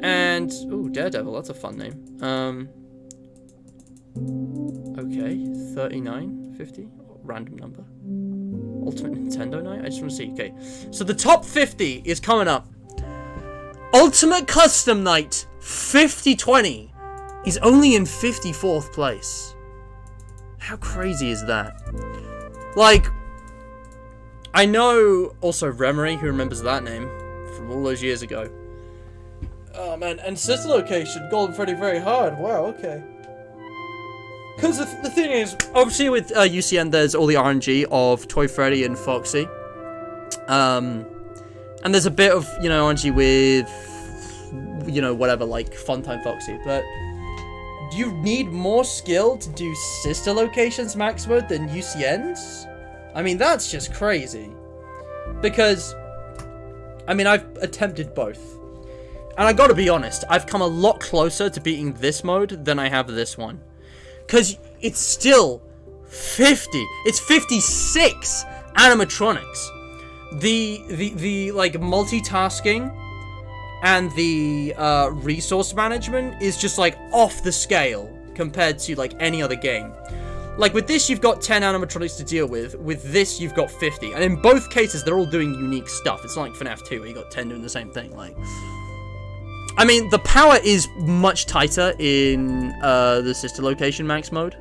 And, ooh, Daredevil, that's a fun name. Okay, 39, 50, random number. Ultimate Nintendo Night? I just want to see, okay. So the top 50 is coming up. Ultimate Custom Night 5020. He's only in 54th place. How crazy is that? Like, I know also Remery, who remembers that name from all those years ago. Oh man, and Sister Location, Golden Freddy Very Hard. Wow, okay. Because the thing is, obviously with UCN, there's all the RNG of Toy Freddy and Foxy. And there's a bit of, you know, RNG with, you know, whatever, like Funtime Foxy, but do you need more skill to do Sister Locations max mode than UCN's? I mean, that's just crazy. Because, I mean, I've attempted both. And I gotta be honest, I've come a lot closer to beating this mode than I have this one. Because it's still 50. It's 56 animatronics. The like, multitasking and the resource management is just, like, off the scale compared to, like, any other game. Like, with this, you've got 10 animatronics to deal with. With this, you've got 50. And in both cases, they're all doing unique stuff. It's not like FNAF 2, where you got 10 doing the same thing. Like, I mean, the power is much tighter in the Sister Location max mode.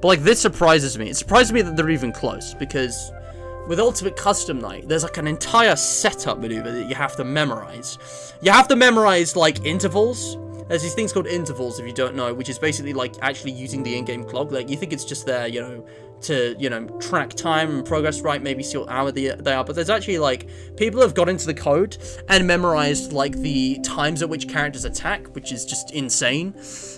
But, like, this surprises me. It surprises me that they're even close, because with Ultimate Custom Night, there's, like, an entire setup maneuver that you have to memorize. You have to memorize, like, intervals. There's these things called intervals, if you don't know, which is basically, like, actually using the in-game clock. Like, you think it's just there, you know, to, you know, track time and progress, right? Maybe see what hour they are. But there's actually, like, people have got into the code and memorized, like, the times at which characters attack, which is just insane.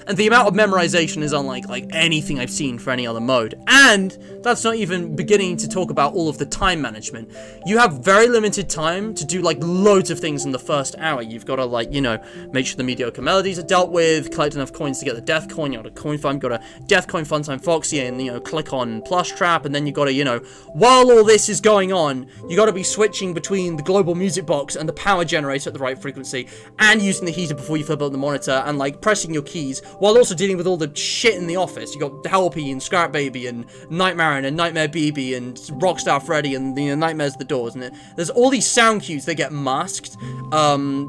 And the amount of memorization is unlike, like, anything I've seen for any other mode. And that's not even beginning to talk about all of the time management. You have very limited time to do, like, loads of things in the first hour. You've got to, like, you know, make sure the mediocre melodies are dealt with, collect enough coins to get the death coin, you got a coin farm, you got a death coin Funtime Foxy, and, you know, click on Plush Trap, and then you got to, you know, while all this is going on, you got to be switching between the global music box and the power generator at the right frequency, and using the heater before you flip up the monitor, and, like, pressing your keys, while also dealing with all the shit in the office. You got Helpy and Scrap Baby and Nightmare and Nightmare BB and Rockstar Freddy and, you know, Nightmares at the Doors, and there's all these sound cues that get masked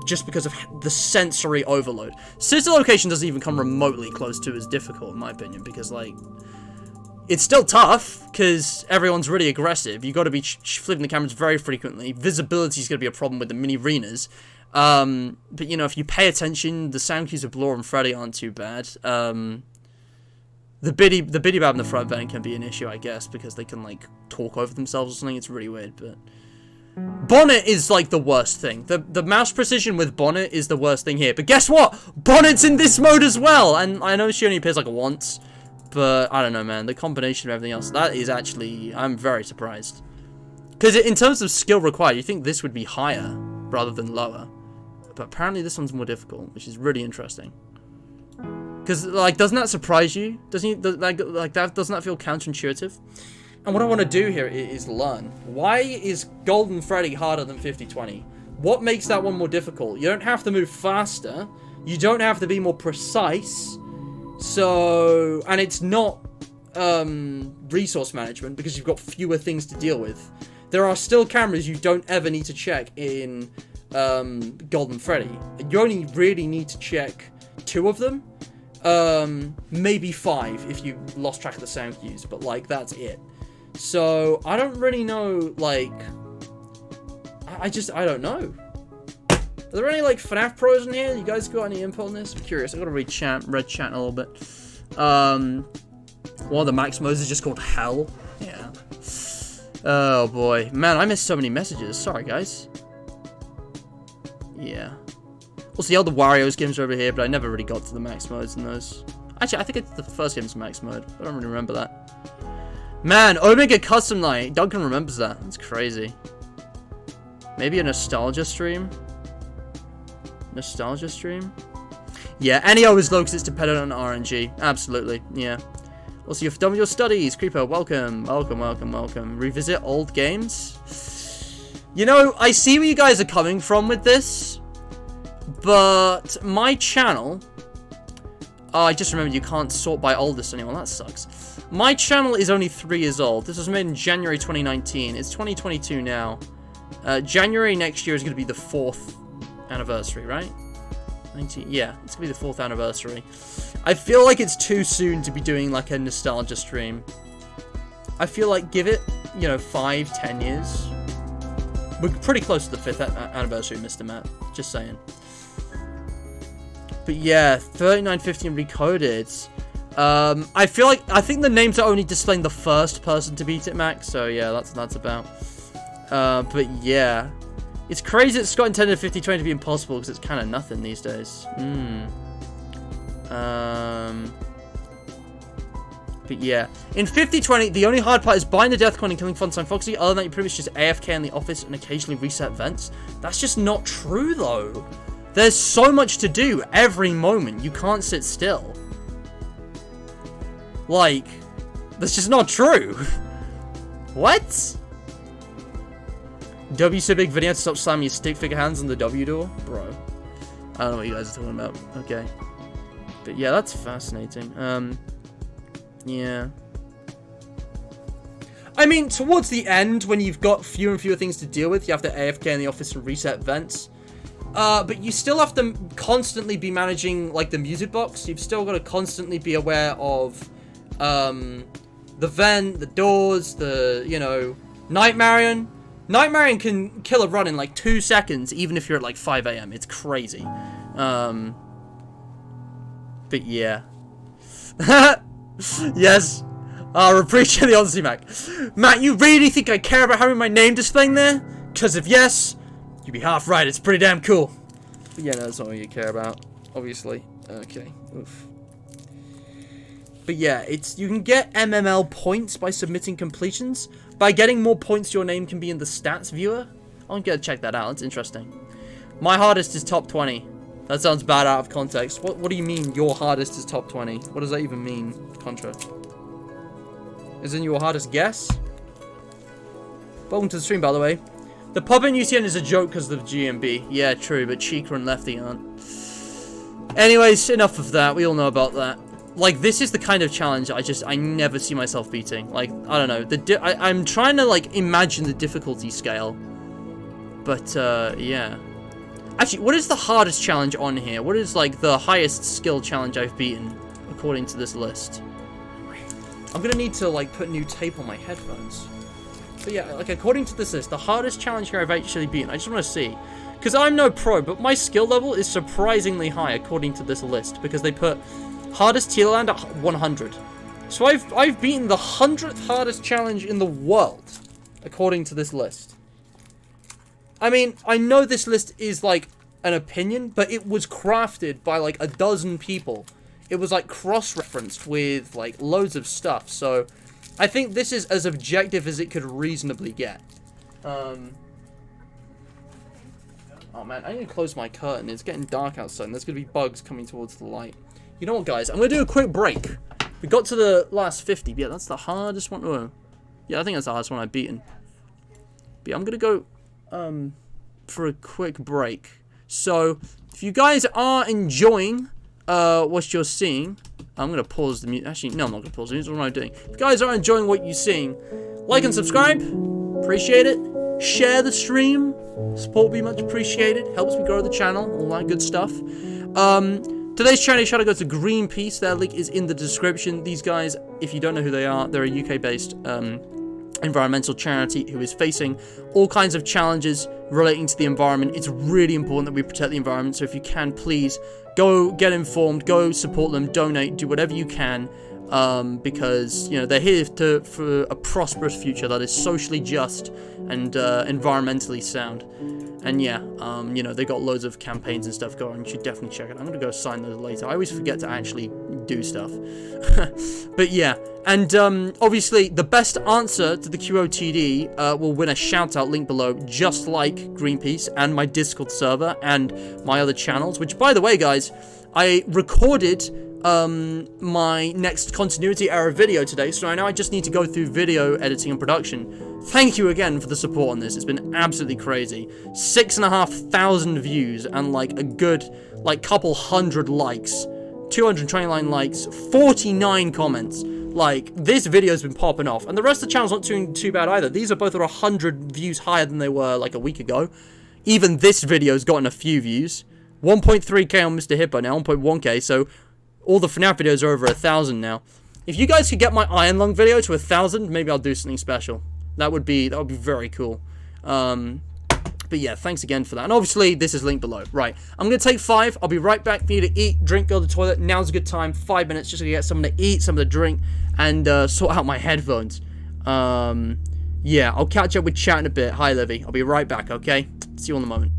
just because of the sensory overload. Sister Location doesn't even come remotely close to as difficult, in my opinion, because, like, it's still tough, because everyone's really aggressive. You got to be flipping the cameras very frequently. Visibility is going to be a problem with the mini arenas. But, you know, if you pay attention, the sound cues of Blore and Freddy aren't too bad. The biddy bab in the front vent can be an issue, I guess, because they can, like, talk over themselves or something. It's really weird, but... Bonnet is, like, the worst thing. The mouse precision with Bonnet is the worst thing here. But guess what? Bonnet's in this mode as well! And I know she only appears, like, once. But, I don't know, man. The combination of everything else, that is actually... I'm very surprised. Because in terms of skill required, you think this would be higher rather than lower. But apparently this one's more difficult, which is really interesting. Because, like, doesn't that surprise you? Doesn't that feel counterintuitive? And what I want to do here is learn. Why is Golden Freddy harder than 5020? What makes that one more difficult? You don't have to move faster. You don't have to be more precise. So, and it's not resource management because you've got fewer things to deal with. There are still cameras you don't ever need to check in Golden Freddy. You only really need to check 2 of them. Maybe 5 if you lost track of the sound cues, but like that's it. So I don't really know, like, I don't know. Are there any like FNAF pros in here? You guys got any input on this? I'm curious. I gotta read chat a little bit. One of the max modes is just called Hell. Yeah. Oh boy, man, I missed so many messages. Sorry, guys. Yeah. Also, the other Wario's games are over here, but I never really got to the max modes in those. Actually, I think it's the first game's max mode. I don't really remember that. Man, Omega Custom Night. Duncan remembers that. That's crazy. Maybe a nostalgia stream? Nostalgia stream? Yeah, NEO is low because it's dependent on RNG. Absolutely, yeah. Also, you've done your studies. Creeper, welcome. Welcome, welcome, welcome. Revisit old games? You know, I see where you guys are coming from with this. But my channel... Oh, I just remembered you can't sort by oldest anymore. That sucks. My channel is only 3 years old. This was made in January 2019. It's 2022 now. January next year is going to be the 4th anniversary, right? 19. Yeah, it's going to be the 4th anniversary. I feel like it's too soon to be doing like a nostalgia stream. I feel like give it, you know, 5-10 years. We're pretty close to the 5th anniversary, Mr. Matt. Just saying. But yeah, 3915 Recoded. I think the names are only displaying the first person to beat it, Max. So yeah, that's about. But yeah, it's crazy that Scott intended 5020 to be impossible because it's kind of nothing these days. But yeah, in 5020, the only hard part is buying the Death Coin and killing Funsign Foxy. Other than that, you pretty much just AFK in the office and occasionally reset vents. That's just not true though. There's so much to do every moment. You can't sit still. Like, that's just not true. What? W so big video to stop slamming your stick figure hands on the W door? Bro. I don't know what you guys are talking about. Okay. But yeah, that's fascinating. Yeah. I mean, towards the end, when you've got fewer and fewer things to deal with, you have to AFK in the office and reset vents. But you still have to constantly be managing, like, the music box. You've still got to constantly be aware of, the vent, the doors, the, you know, Nightmarion. Nightmarion can kill a run in, like, 2 seconds, even if you're at, like, 5 AM. It's crazy. But, yeah. Yes. I appreciate the honesty, Mac. Matt, you really think I care about having my name displaying there? Because if yes... you'd be half right, it's pretty damn cool. But yeah, no, that's not what you care about, obviously. Okay, oof. But yeah, you can get MML points by submitting completions. By getting more points, your name can be in the stats viewer. I'm gonna check that out, that's interesting. My hardest is top 20. That sounds bad out of context. What do you mean, your hardest is top 20? What does that even mean, Contra? Isn't your hardest guess? Welcome to the stream, by the way. The pub in UCN is a joke because of GMB. Yeah, true, but Chica and Lefty aren't. Anyways, enough of that. We all know about that. Like, this is the kind of challenge I never see myself beating. Like, I don't know. I'm trying to, like, imagine the difficulty scale. But, yeah. Actually, what is the hardest challenge on here? What is, like, the highest skill challenge I've beaten, according to this list? I'm gonna need to, like, put new tape on my headphones. But yeah, like, according to this list, the hardest challenge here I've actually beaten, I just want to see. Because I'm no pro, but my skill level is surprisingly high according to this list, because they put hardest tier land at 100. So I've beaten the 100th hardest challenge in the world, according to this list. I mean, I know this list is like an opinion, but it was crafted by like a dozen people. It was like cross-referenced with like loads of stuff, so I think this is as objective as it could reasonably get. Oh man, I need to close my curtain. It's getting dark outside and there's going to be bugs coming towards the light. You know what, guys? I'm going to do a quick break. We got to the last 50. Yeah, that's the hardest one. Oh, yeah, I think that's the hardest one I've beaten. But yeah, I'm going to go for a quick break. So, if you guys are enjoying what you're seeing, I'm going to pause the music. Actually, no, I'm not going to pause the music. What am I doing? If you guys are enjoying what you're seeing, like and subscribe. Appreciate it. Share the stream. Support would be much appreciated. Helps me grow the channel. All that good stuff. Today's charity shout out goes to Greenpeace. Their link is in the description. These guys, if you don't know who they are, they're a UK-based environmental charity who is facing all kinds of challenges relating to the environment. It's really important that we protect the environment. So if you can, please go get informed. Go support them. Donate. Do whatever you can. Because, you know, they're here for a prosperous future that is socially just and environmentally sound. And yeah, you know, they got loads of campaigns and stuff going. You should definitely check it. I'm gonna go sign those later. I always forget to actually do stuff. But yeah, and obviously the best answer to the QOTD will win a shout out, link below, just like Greenpeace and my Discord server and my other channels. Which, by the way, guys, I recorded my next continuity error video today, so I know I just need to go through video editing and production. Thank you again for the support on this. It's been absolutely crazy. 6,500 views and like a good like couple hundred likes, 229 likes, 49 comments. Like, this video's been popping off, and the rest of the channel's not doing too bad either. These are both 100 views higher than they were like a week ago. Even this video's gotten a few views. 1.3k on Mr. Hippo now, 1.1k, so all the Fnaf videos are over 1,000 now. If you guys could get my Iron Lung video to 1,000, maybe I'll do something special. That would be very cool. But yeah, thanks again for that. And obviously, this is linked below. Right, I'm going to take 5. I'll be right back for you to eat, drink, go to the toilet. Now's a good time. 5 minutes just to get something to eat, something to drink, and sort out my headphones. Yeah, I'll catch up with chat in a bit. Hi, Livy. I'll be right back, okay? See you in a moment.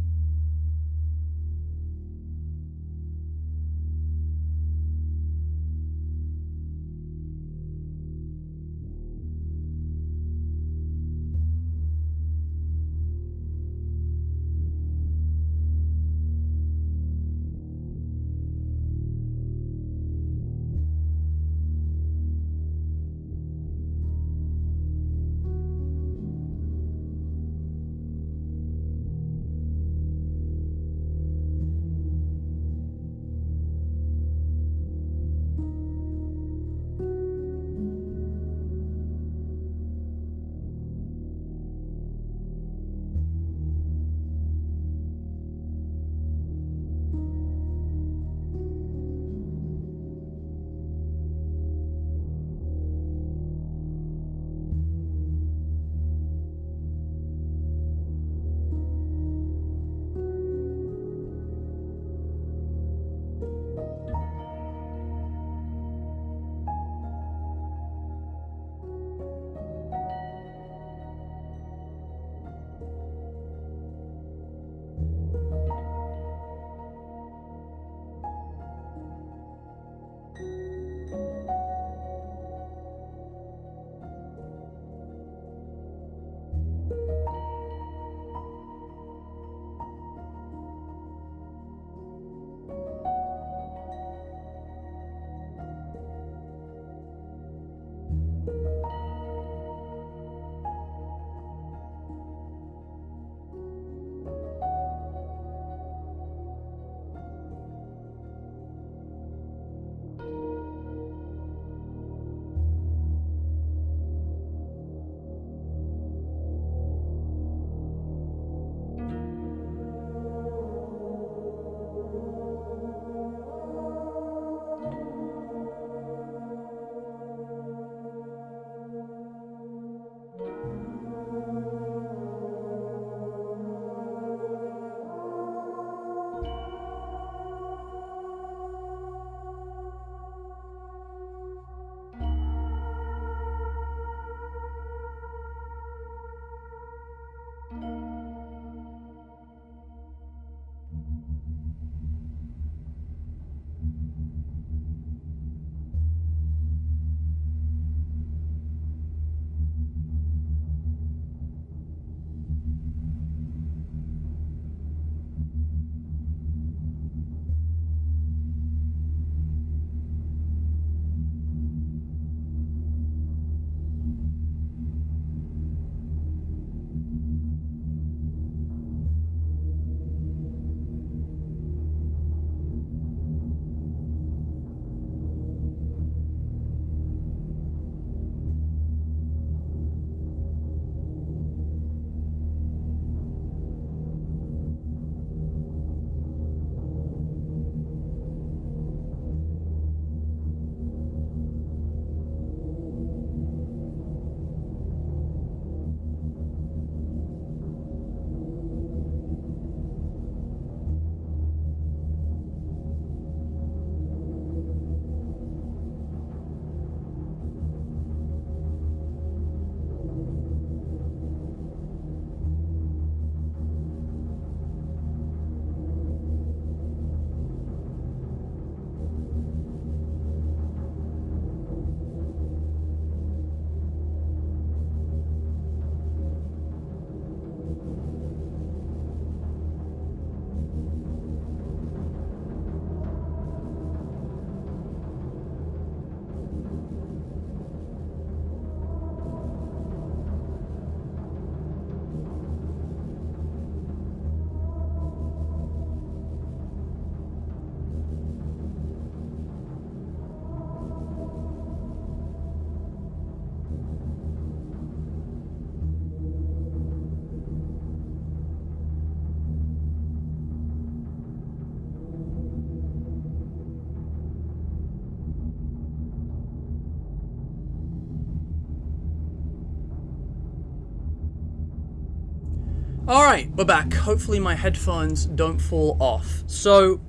Alright, we're back. Hopefully my headphones don't fall off. So,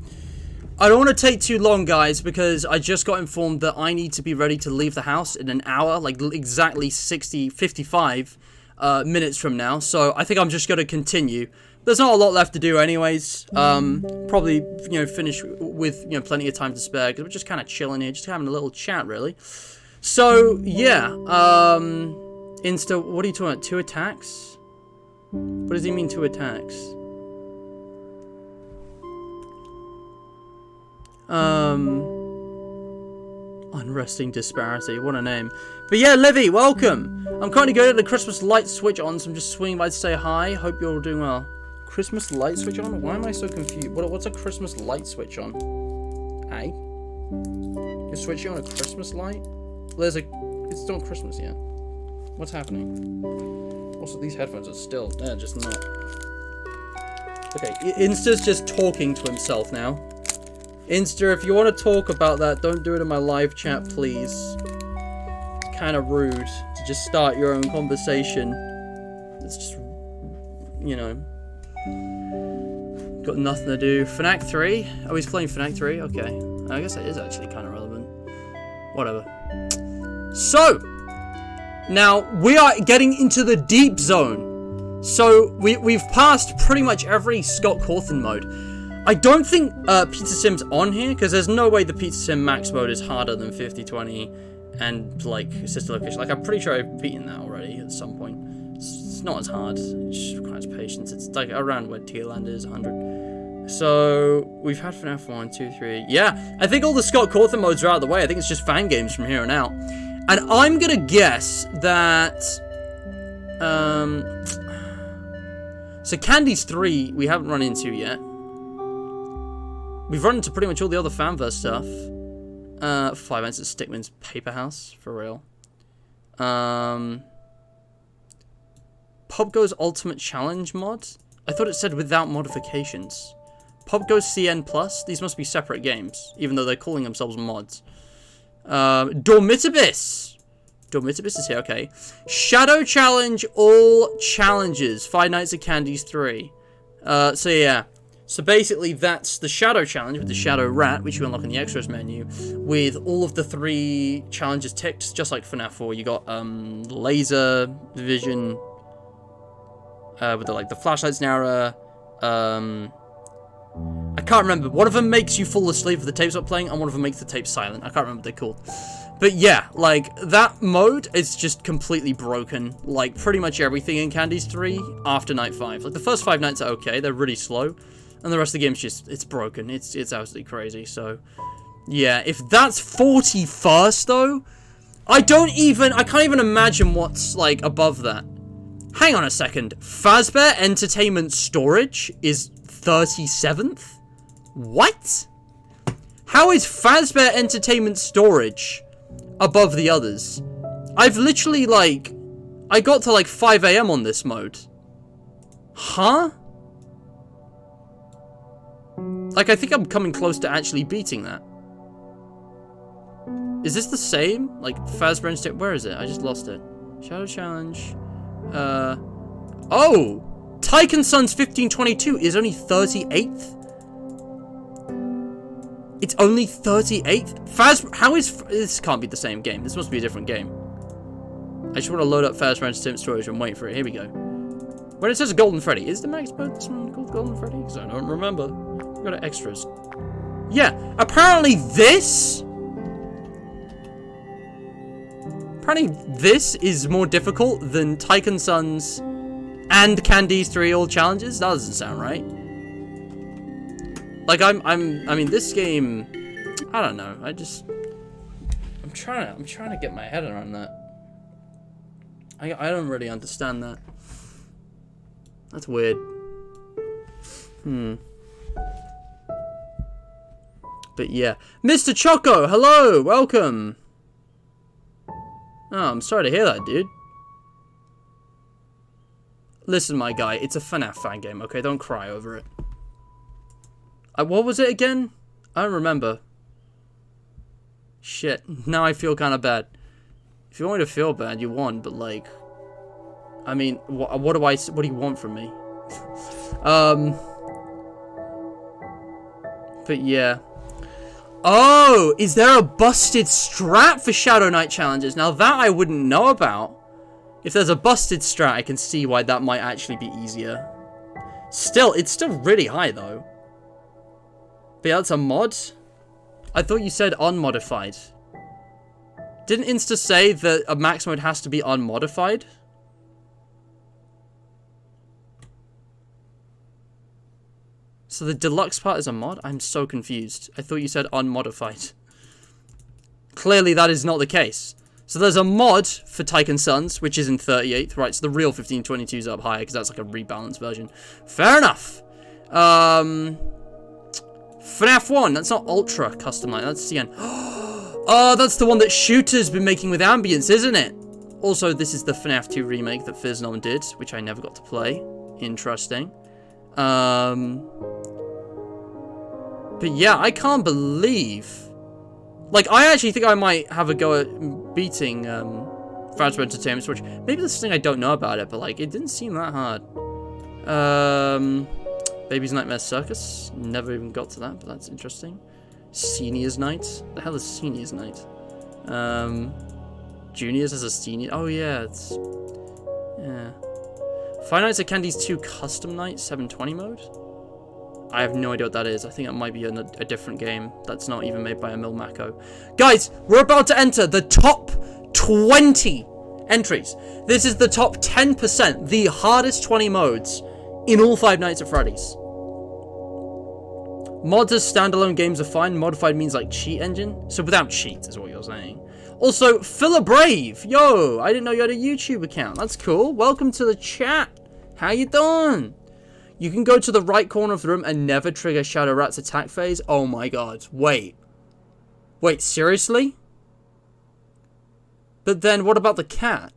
I don't want to take too long, guys, because I just got informed that I need to be ready to leave the house in an hour, like exactly 55 minutes from now. So, I think I'm just going to continue. There's not a lot left to do anyways. Probably, you know, finish with, you know, plenty of time to spare, because we're just kind of chilling here, just having a little chat, really. So, yeah, Insta, what are you talking about? 2 attacks? What does he mean, 2 attacks? Unresting disparity, what a name. But yeah, Livy, welcome! I'm currently going to the Christmas light switch on, so I'm just swinging by to say hi. Hope you're all doing well. Christmas light switch on? Why am I so confused? What's a Christmas light switch on? Hey? You're switching on a Christmas light? It's not Christmas yet. What's happening? Also, these headphones are still, they're just not. Okay, Insta's just talking to himself now. Insta, if you want to talk about that, don't do it in my live chat, please. It's kind of rude to just start your own conversation. It's just, you know, got nothing to do. Fnaf 3? Oh, he's playing Fnaf 3? Okay. I guess that is actually kind of relevant. Whatever. So, now, we are getting into the deep zone. So, we've passed pretty much every Scott Cawthon mode. I don't think Pizza Sim's on here, because there's no way the Pizza Sim max mode is harder than 50-20 and, like, Sister Location. Like, I'm pretty sure I've beaten that already at some point. It's not as hard. It just requires patience. It's, like, around where Tierland is, 100. So, we've had FNAF 1, 2, 3. Yeah, I think all the Scott Cawthon modes are out of the way. I think it's just fan games from here on out. And I'm gonna guess that, so Candy's 3, we haven't run into yet. We've run into pretty much all the other Fanverse stuff. 5 minutes at Stickman's Paper House, for real. PubGo's Ultimate Challenge mod? I thought it said without modifications. PubGo's CN Plus? These must be separate games, even though they're calling themselves mods. Dormitibus! Dormitibus is here, okay. Shadow Challenge, all challenges. 5 Nights at Candy's 3. So yeah. So basically, that's the Shadow Challenge with the Shadow Rat, which you unlock in the extras menu, with all of the 3 challenges ticked, just like FNAF 4. You got, laser vision, with the flashlights narrower, I can't remember. One of them makes you fall asleep if the tape's not playing, and one of them makes the tape silent. I can't remember what they're called. But yeah, like, that mode is just completely broken. Like, pretty much everything in Candy's 3 after Night 5. Like, the first 5 nights are okay. They're really slow. And the rest of the game's just, it's broken. It's absolutely crazy. So, yeah. If that's 41st, though, I can't even imagine what's, like, above that. Hang on a second. Fazbear Entertainment Storage is 37th? What? How is Fazbear Entertainment Storage above the others? I've literally, like, I got to, like, 5 AM on this mode. Huh? Like, I think I'm coming close to actually beating that. Is this the same? Like, Fazbear Entertainment, where is it? I just lost it. Shadow Challenge. Oh! Tyke & Sons 1522 is only 38th? It's only 38th? How is... This can't be the same game. This must be a different game. I just want to load up Fazbear Entertainment Storage and wait for it. Here we go. When it says Golden Freddy, is the max mode this one called Golden Freddy? Because I don't remember. We've got extras. Yeah, apparently this... Apparently this is more difficult than Tyke & Sons and Candy's 3 all challenges. That doesn't sound right. Like, I mean, this game, I don't know. I'm trying to get my head around that. I don't really understand that. That's weird. But yeah. Mr. Choco, hello, welcome. Oh, I'm sorry to hear that, dude. Listen, my guy, it's a FNAF fan game, okay? Don't cry over it. What was it again? I don't remember. Shit, now I feel kind of bad. If you want me to feel bad, you won, but like... I mean, what do you want from me? But yeah. Oh, is there a busted strat for Shadow Knight challenges? Now that I wouldn't know about. If there's a busted strat, I can see why that might actually be easier. Still, it's still really high though. But yeah, that's a mod. I thought you said unmodified. Didn't Insta say that a max mode has to be unmodified? So the deluxe part is a mod? I'm so confused. I thought you said unmodified. Clearly that is not the case. So there's a mod for Tycoon Sons, which is in 38th. Right, so the real 1522 is up higher because that's like a rebalanced version. Fair enough. Fnaf 1, that's not Ultra Custom Night, that's the end. Oh, that's the one that Shooter's been making with ambience, isn't it? Also, this is the Fnaf 2 remake that Fiznom did, which I never got to play. Interesting. But yeah, I can't believe... Like, I actually think I might have a go at beating Fragile Entertainment Switch. Maybe there's something I don't know about it, but like, it didn't seem that hard. Baby's Nightmare Circus. Never even got to that, but that's interesting. Seniors Night. The hell is Seniors Night? Juniors as a senior. Oh yeah, it's... Yeah. Five Nights at Candy's 2 Custom Night 720 mode? I have no idea what that is. I think that might be a different game that's not even made by a Milmaco. Guys, we're about to enter the top 20 entries. This is the top 10%, the hardest 20 modes in all Five Nights at Freddy's. Mods as standalone games are fine. Modified means like cheat engine. So without cheats is what you're saying. Also, Phila Brave. Yo, I didn't know you had a YouTube account. That's cool. Welcome to the chat. How you doing? You can go to the right corner of the room and never trigger Shadow Rat's attack phase. Oh my god. Wait. Wait, seriously? But then what about the cat?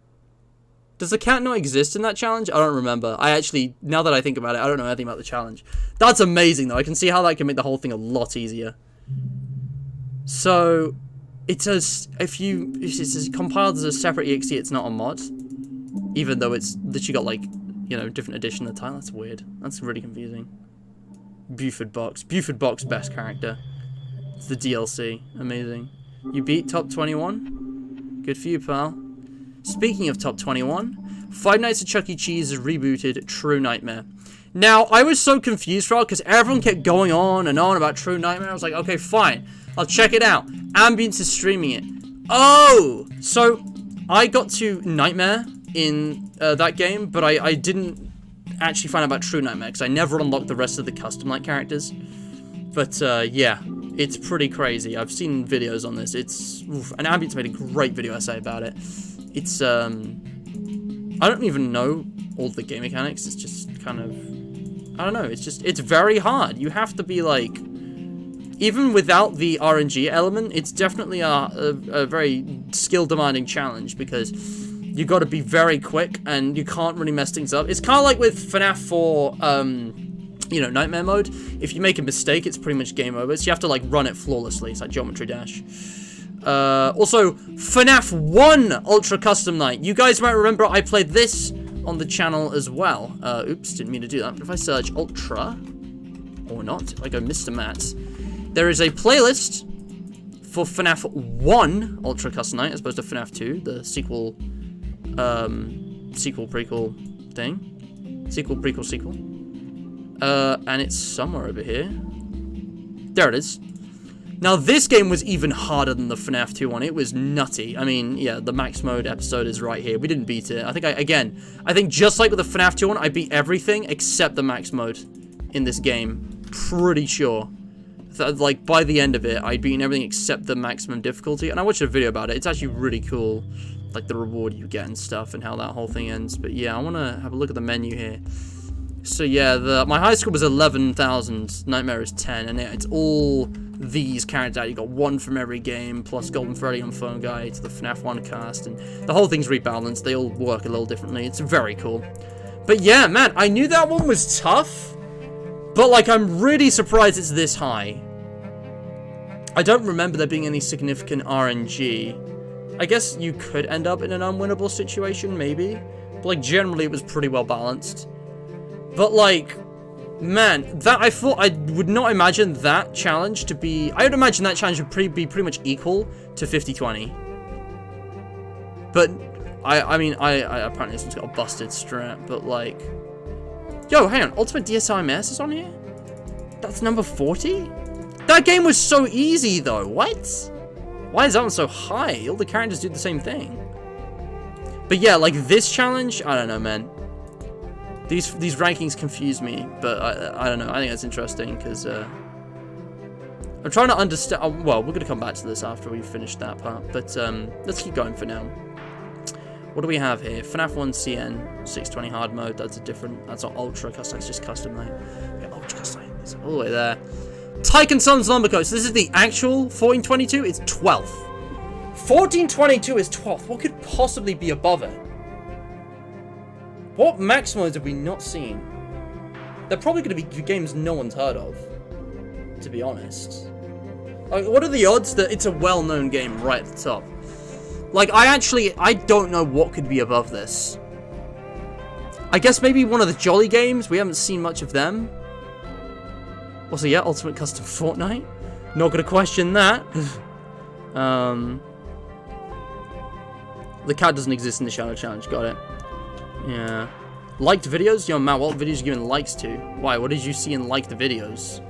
Does the cat not exist in that challenge? I don't remember. I actually, now that I think about it, I don't know anything about the challenge. That's amazing, though. I can see how that can make the whole thing a lot easier. So, it's compiled as a separate exe, it's not a mod. Even though it's literally got, like, you know, different edition of the title. That's weird. That's really confusing. Buford Box. Buford Box, best character. It's the DLC. Amazing. You beat top 21? Good for you, pal. Speaking of top 21, Five Nights at Chuck E. Cheese is rebooted True Nightmare. Now, I was so confused, Frog, because everyone kept going on and on about True Nightmare. I was like, okay, fine. I'll check it out. Ambience is streaming it. Oh! So, I got to Nightmare in that game, but I didn't actually find out about True Nightmare, because I never unlocked the rest of the custom night characters. But, yeah. It's pretty crazy. I've seen videos on this. It's... Oof, and Ambience made a great video essay about it. It's, I don't even know all the game mechanics. It's just kind of... I don't know. It's just... It's very hard. You have to be, like... Even without the RNG element, it's definitely a very skill-demanding challenge, because you got to be very quick, and you can't really mess things up. It's kind of like with FNAF 4, you know, Nightmare mode. If you make a mistake, it's pretty much game over. So you have to, like, run it flawlessly. It's like Geometry Dash. Also, FNAF 1 Ultra Custom Night. You guys might remember I played this on the channel as well. Oops, didn't mean to do that. But if I search Ultra, or not, if I go Mr. Matt, there is a playlist for FNAF 1 Ultra Custom Night, as opposed to FNAF 2, the sequel, prequel thing. Sequel, prequel, sequel. And it's somewhere over here. There it is. Now, this game was even harder than the FNAF 2 one. It was nutty. I mean, yeah, the max mode episode is right here. We didn't beat it. I think I think just like with the FNAF 2 one, I beat everything except the max mode in this game. Pretty sure. Like, by the end of it, I'd beaten everything except the maximum difficulty. And I watched a video about it. It's actually really cool. Like, the reward you get and stuff and how that whole thing ends. But yeah, I want to have a look at the menu here. So yeah, my high score was 11,000, Nightmare is 10, and it's all these characters. You got one from every game, plus Golden Freddy and Phone Guy to the FNAF 1 cast, and the whole thing's rebalanced. They all work a little differently. It's very cool. But yeah, man, I knew that one was tough, but like, I'm really surprised it's this high. I don't remember there being any significant RNG. I guess you could end up in an unwinnable situation, maybe, but like, generally it was pretty well balanced. But, like, man, that I thought I would not imagine that challenge to be... I would imagine that challenge would be pretty much equal to 50-20. But, I mean, I apparently this one's got a busted strat, but, like... Yo, hang on, Ultimate DSIMS is on here? That's number 40? That game was so easy, though. What? Why is that one so high? All the characters do the same thing. But yeah, like this challenge, I don't know, man. These rankings confuse me, but I don't know. I think that's interesting because I'm trying to understand. Well, we're gonna come back to this after we finish that part, but let's keep going for now. What do we have here? Fnaf 1 CN 620 hard mode. That's not ultra custom. It's just custom, mate. Okay, ultra custom. It's all the way there. Tyke & Sons Lumbercoat. So this is the actual 1422. It's 12th. 1422 is 12th. What could possibly be above it? What max modes have we not seen? They're probably going to be games no one's heard of, to be honest. Like, what are the odds that it's a well-known game right at the top? Like, I don't know what could be above this. I guess maybe one of the Jolly games. We haven't seen much of them. Also, yeah, Ultimate Custom Fortnite. Not gonna question that. The cat doesn't exist in the Shadow Challenge. Got it. Yeah. Liked videos? Yo, Matt, what videos are you giving likes to? Why? What did you see in liked videos?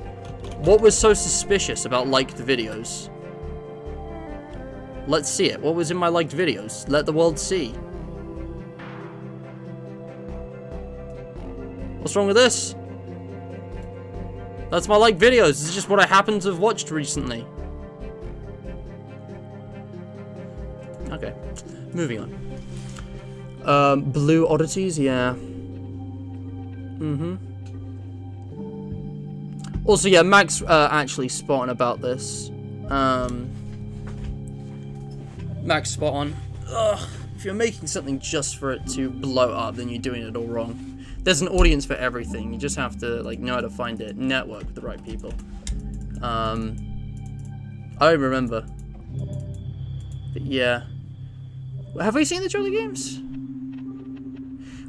What was so suspicious about liked videos? Let's see it. What was in my liked videos? Let the world see. What's wrong with this? That's my liked videos. This is just what I happen to have watched recently. Okay. Moving on. Blue Oddities, yeah. Also, yeah, Max actually spot on about this. Max spot on. Ugh, if you're making something just for it to blow up, then you're doing it all wrong. There's an audience for everything. You just have to, like, know how to find it. Network with the right people. I don't remember. But yeah. Have we seen the Jolly games?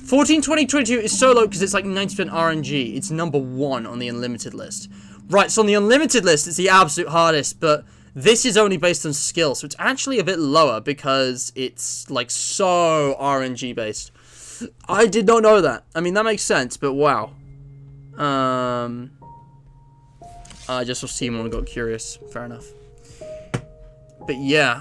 14-20-22 is so low because it's like 90% RNG. It's number 1 on the unlimited list. Right, so on the unlimited list, it's the absolute hardest, but this is only based on skill, so it's actually a bit lower because it's, like, so RNG based. I did not know that. I mean, that makes sense, but wow. I just saw Seymour and got curious. Fair enough. But yeah,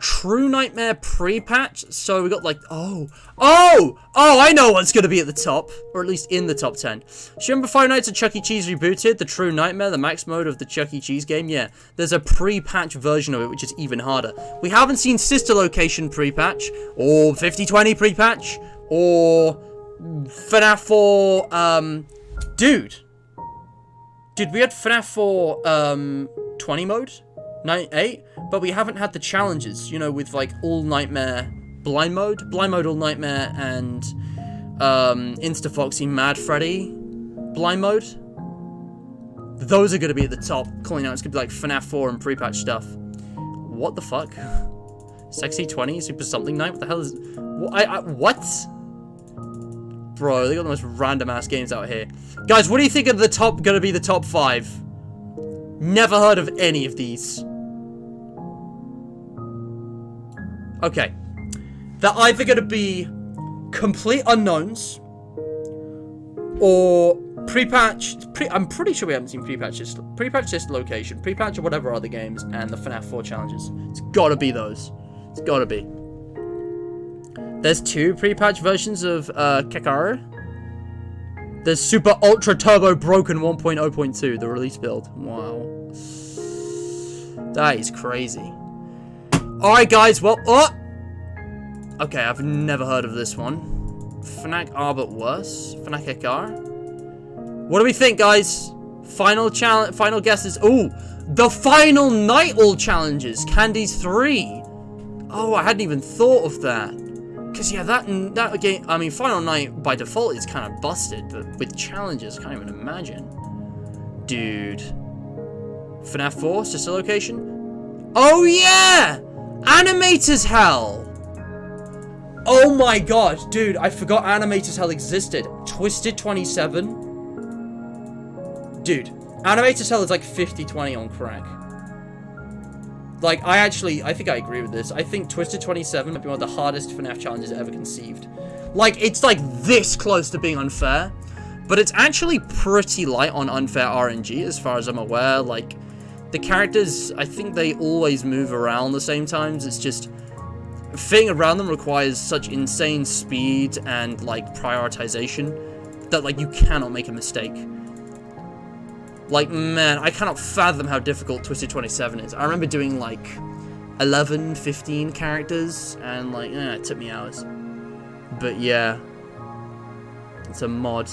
True Nightmare pre-patch. So we got like, oh, I know what's going to be at the top, or at least in the top 10. Do you remember Five Nights at Chuck E. Cheese rebooted? The True Nightmare, the max mode of the Chuck E. Cheese game? Yeah, there's a pre-patch version of it, which is even harder. We haven't seen Sister Location pre-patch, or 50-20 pre-patch, or FNAF 4, Dude, we had FNAF 4, 20 mode? 8, but we haven't had the challenges, you know, with like All Nightmare Blind Mode, All Nightmare, and Insta Foxy Mad Freddy Blind Mode. Those are going to be at the top. Calling out, it's going to be like FNAF 4 and pre-patch stuff. What the fuck? Sexy 20 Super Something Night? What the hell is... What? Bro, they got the most random ass games out here. Guys, what do you think of the top, going to be the top 5? Never heard of any of these. Okay. They're either going to be complete unknowns or pre-patch. I'm pretty sure we haven't seen pre-patch Sister Location, pre-patch or whatever other games, and the FNAF 4 challenges. It's got to be those. It's got to be. There's 2 pre-patch versions of Kekaru. There's Super Ultra Turbo Broken 1.0.2, the release build. Wow. That is crazy. Alright, guys, well, okay, I've never heard of this one. Fnac R, but worse. Fnac Ekar. What do we think, guys? Final guesses. Ooh, the Final Night All challenges. Candies 3. Oh, I hadn't even thought of that. Because, yeah, that game, I mean, Final Night by default is kind of busted, but with challenges, I can't even imagine. Dude. FNAF 4, Sister Location. Oh, yeah! Animator's Hell! Oh my god, dude, I forgot Animated Hell existed. Twisted 27. Dude, Animated Hell is like 50-20 on crack. Like, I think I agree with this. I think Twisted 27 might be one of the hardest FNAF challenges ever conceived. Like, it's like this close to being unfair, but it's actually pretty light on unfair RNG as far as I'm aware. Like, the characters, I think they always move around the same times. It's just, fitting around them requires such insane speed and, like, prioritization that, like, you cannot make a mistake. Like, man, I cannot fathom how difficult Twisted 27 is. I remember doing, like, 11, 15 characters, and, like, it took me hours. But, yeah. It's a mod.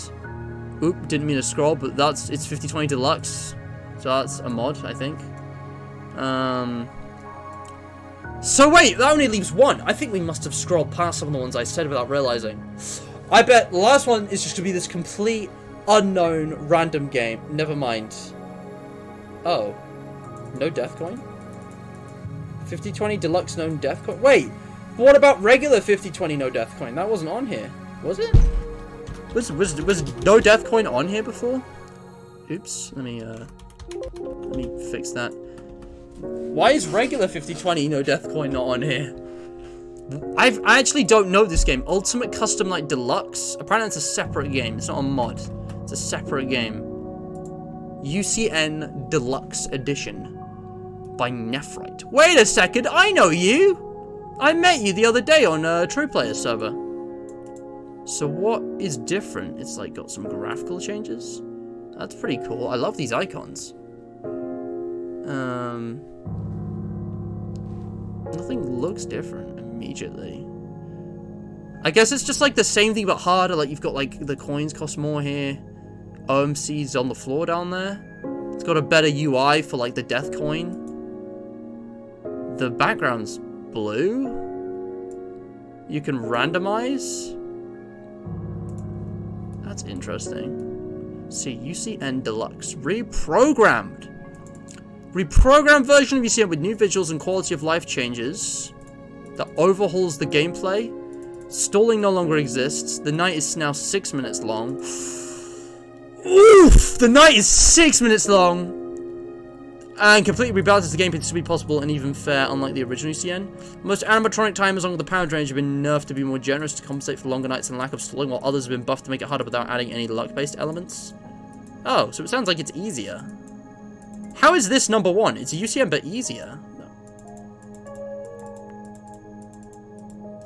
Oop, didn't mean to scroll, but it's 50-20 Deluxe. So that's a mod, I think. So wait, that only leaves one. I think we must have scrolled past some of the ones I said without realizing. I bet the last one is just to be this complete unknown random game. Never mind. Oh. No death coin? 50-20 Deluxe no death coin? Wait, but what about regular 50-20 no death coin? That wasn't on here. Was it? Was no death coin on here before? Oops, let me fix that. Why is regular 50-20 no death coin not on here? I actually don't know this game. Ultimate Custom Night Deluxe? Apparently it's a separate game. It's not a mod. It's a separate game. UCN Deluxe Edition by Nephrite. Wait a second, I know you! I met you the other day on a True Player server. So what is different? It's like got some graphical changes. That's pretty cool. I love these icons. Nothing looks different immediately. I guess it's just like the same thing but harder. Like you've got like the coins cost more here. OMC's on the floor down there. It's got a better UI for like the death coin. The background's blue. You can randomize. That's interesting. See, UCN Deluxe. Reprogrammed. Reprogrammed version of UCN with new visuals and quality of life changes. That overhauls the gameplay. Stalling no longer exists. The night is now 6 minutes long. Oof! The night is 6 minutes long! And completely rebalances the gameplay to be possible and even fair, unlike the original UCN. Most animatronic timers along with the power range have been nerfed to be more generous to compensate for longer nights and lack of stalling, while others have been buffed to make it harder without adding any luck-based elements. Oh, so it sounds like it's easier. How is this number one? It's a UCN but easier.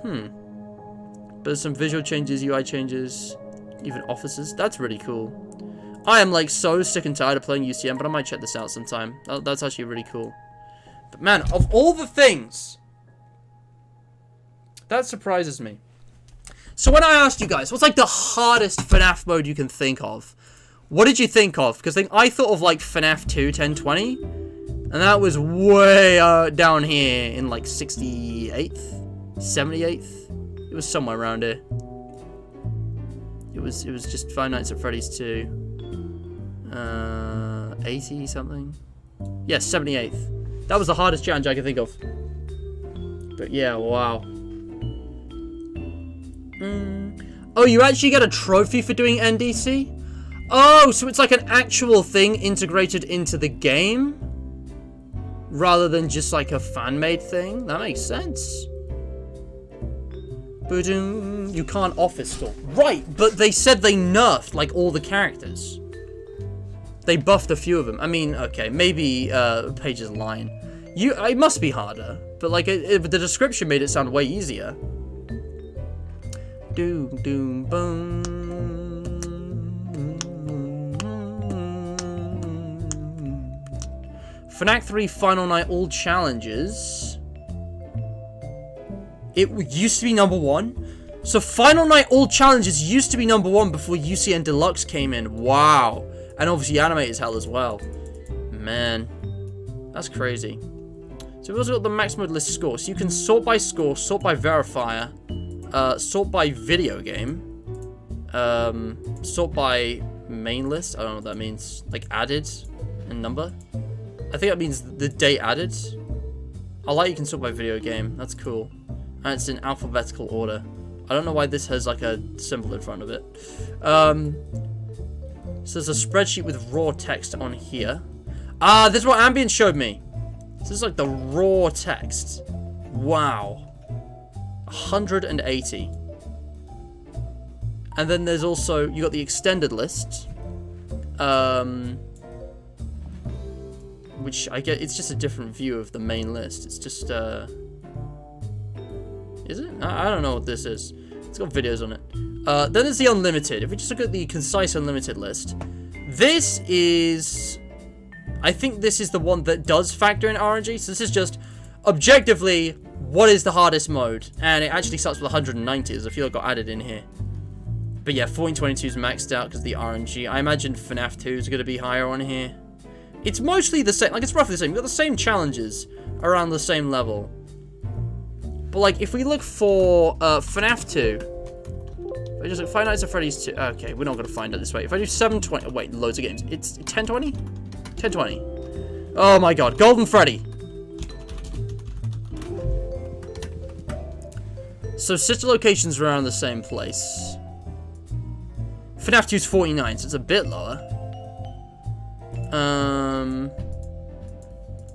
But there's some visual changes, UI changes, even officers. That's really cool. I am like so sick and tired of playing UCN, but I might check this out sometime. That's actually really cool. But man, of all the things, that surprises me. So when I asked you guys, what's like the hardest FNAF mode you can think of? What did you think of? Because I thought of like FNAF 2 1020, and that was way down here in like 68th, 78th. It was somewhere around here. It was just Five Nights at Freddy's 2. 80 something. Yeah, 78th. That was the hardest challenge I could think of. But yeah, wow. Oh, you actually get a trophy for doing NDC? Oh, so it's like an actual thing integrated into the game? Rather than just like a fan-made thing? That makes sense. You can't office store. Right, but they said they nerfed like all the characters. They buffed a few of them. I mean, okay, maybe Paige is lying. It must be harder, but like the description made it sound way easier. Doom, doom, boom. FNAF 3 Final Night All Challenges. It used to be number one. So Final Night All Challenges used to be number one before UCN Deluxe came in. Wow. And obviously Animated Hell as well. Man. That's crazy. So we've also got the max mode list score. So you can sort by score, sort by verifier, sort by video game, sort by main list. I don't know what that means. Like added and number. I think that means the date added. I like you can sort by video game. That's cool. And it's in alphabetical order. I don't know why this has like a symbol in front of it. So there's a spreadsheet with raw text on here. Ah, this is what Ambient showed me. This is like the raw text. Wow. 180. And then there's also, you got the extended list. Which I get, it's just a different view of the main list. It's just, is it? I don't know what this is. It's got videos on it. Then there's the unlimited. If we just look at the concise unlimited list, this is, I think this is the one that does factor in RNG. So this is just objectively what is the hardest mode, and it actually starts with 190. There's a few that got added in here. But yeah, 1422 is maxed out because the RNG. I imagine Fnaf 2 is going to be higher on here. It's mostly the same. Like, it's roughly the same. You've got the same challenges around the same level. But like, if we look for Fnaf 2, if I just look Five Nights at Freddy's 2. Okay, we're not going to find it this way. If I do 720, oh, wait, loads of games. It's 1020? 1020. Oh my god, Golden Freddy. So sister locations are around the same place. FNAF 2 is 49, so it's a bit lower. I'm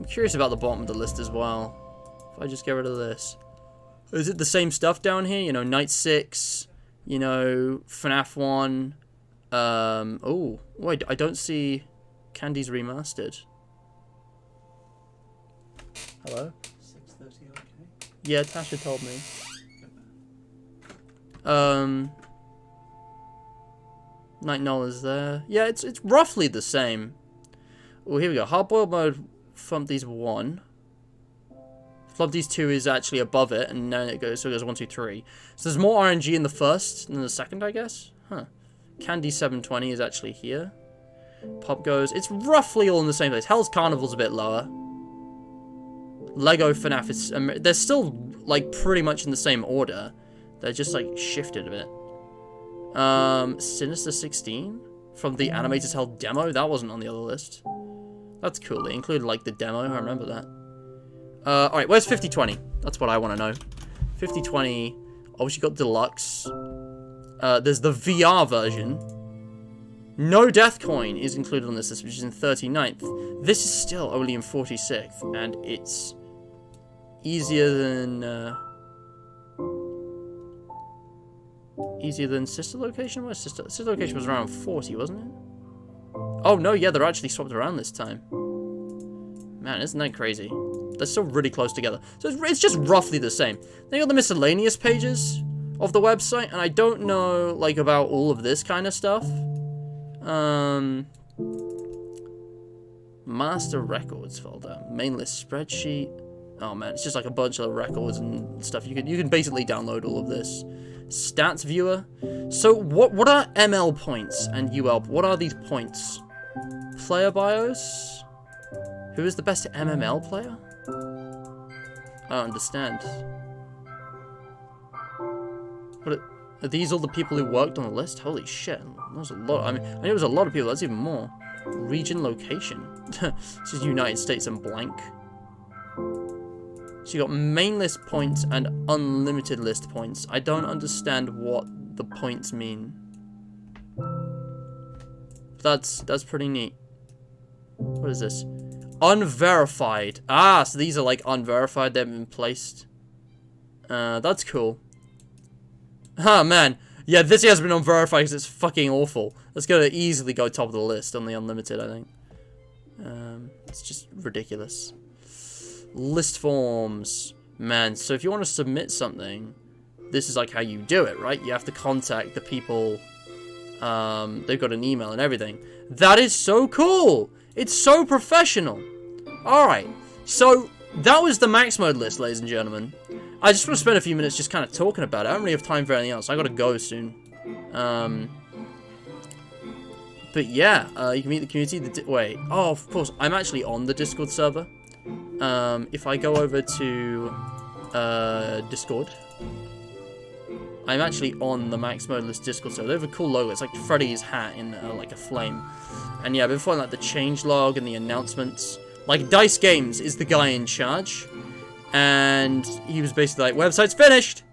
curious about the bottom of the list as well. If I just get rid of this. Is it the same stuff down here? You know, Night 6, you know, FNAF 1. Oh, wait, I don't see Candy's Remastered. Hello? 6:30, okay. Yeah, Tasha told me. Night Null is there. Yeah, it's roughly the same. Oh, here we go. Hard-boiled mode, Flumpty's 1. Flumpty's 2 is actually above it, and then it goes, so it goes 1, 2, 3. So there's more RNG in the first than the second, I guess? Huh. Candy 720 is actually here. Pop Goes. It's roughly all in the same place. Hell's Carnival's a bit lower. Lego FNAF is... they're still, like, pretty much in the same order. They're just, like, shifted a bit. Sinister 16? From the Animated Hell demo? That wasn't on the other list. That's cool. They included, like, the demo. I remember that. Alright, where's 5020? That's what I want to know. 5020. Oh, she got Deluxe. There's the VR version. No Death Coin is included on this list, which is in 39th. This is still only in 46th, and it's easier than... easier than Sister Location? Where's Sister Location was around 40, wasn't it? Oh, no, yeah, they're actually swapped around this time. Man, isn't that crazy? They're still really close together. So it's just roughly the same. Then you got the miscellaneous pages of the website, and I don't know, like, about all of this kind of stuff. Master Records folder. Main list spreadsheet. Oh, man, it's just like a bunch of records and stuff. You can basically download all of this. Stats viewer. So what are ML points and UL? What are these points? Player bios? Who is the best MML player? I don't understand. What are these all the people who worked on the list? Holy shit. That was a lot. I mean, I knew there was a lot of people. That's even more. Region location. This is United States and blank. So you got main list points and unlimited list points. I don't understand what the points mean. That's pretty neat. What is this? Unverified. Ah, so these are like unverified. They haven't been placed. That's cool. Ah, man. Yeah, this has been unverified because it's fucking awful. That's gonna easily go top of the list on the unlimited, I think. It's just ridiculous. List forms. Man, so if you want to submit something, this is like how you do it, right? You have to contact the people. They've got an email and everything. That is so cool. It's so professional. Alright, so that was the max mode list, ladies and gentlemen. I just want to spend a few minutes just kind of talking about it. I don't really have time for anything else. I gotta go soon. But yeah, you can meet the community. Wait, oh, of course, I'm actually on the Discord server. If I go over to Discord, I'm actually on the Max Mode List Discord server. They have a cool logo. It's like Freddy's hat in like a flame. And yeah, I've been following like the changelog and the announcements. Like Dice Games is the guy in charge. And he was basically like, website's finished!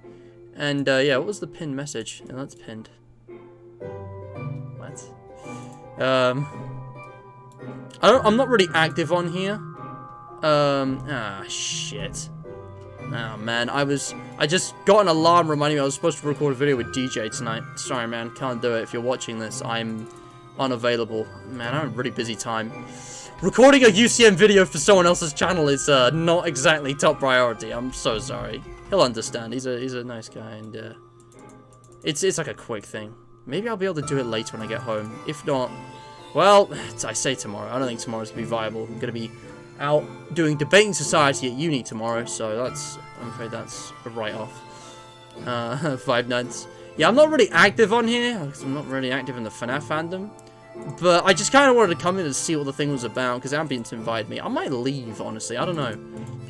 And, yeah, what was the pinned message? No, that's pinned. What? I'm not really active on here. Shit. Oh, man, I just got an alarm reminding me I was supposed to record a video with DJ tonight. Sorry, man, can't do it. If you're watching this, I'm unavailable. Man, I'm a really busy time. Recording a UCM video for someone else's channel is, not exactly top priority. I'm so sorry. He'll understand. He's a nice guy, and, it's like a quick thing. Maybe I'll be able to do it later when I get home. If not, well, I say tomorrow. I don't think tomorrow's gonna be viable. I'm gonna be out doing debating society at uni tomorrow, so I'm afraid that's a write-off. 5 nights. Yeah, I'm not really active on here, because I'm not really active in the Fnaf fandom. But I just kind of wanted to come in and see what the thing was about, because Ambience invited me. I might leave, honestly. I don't know.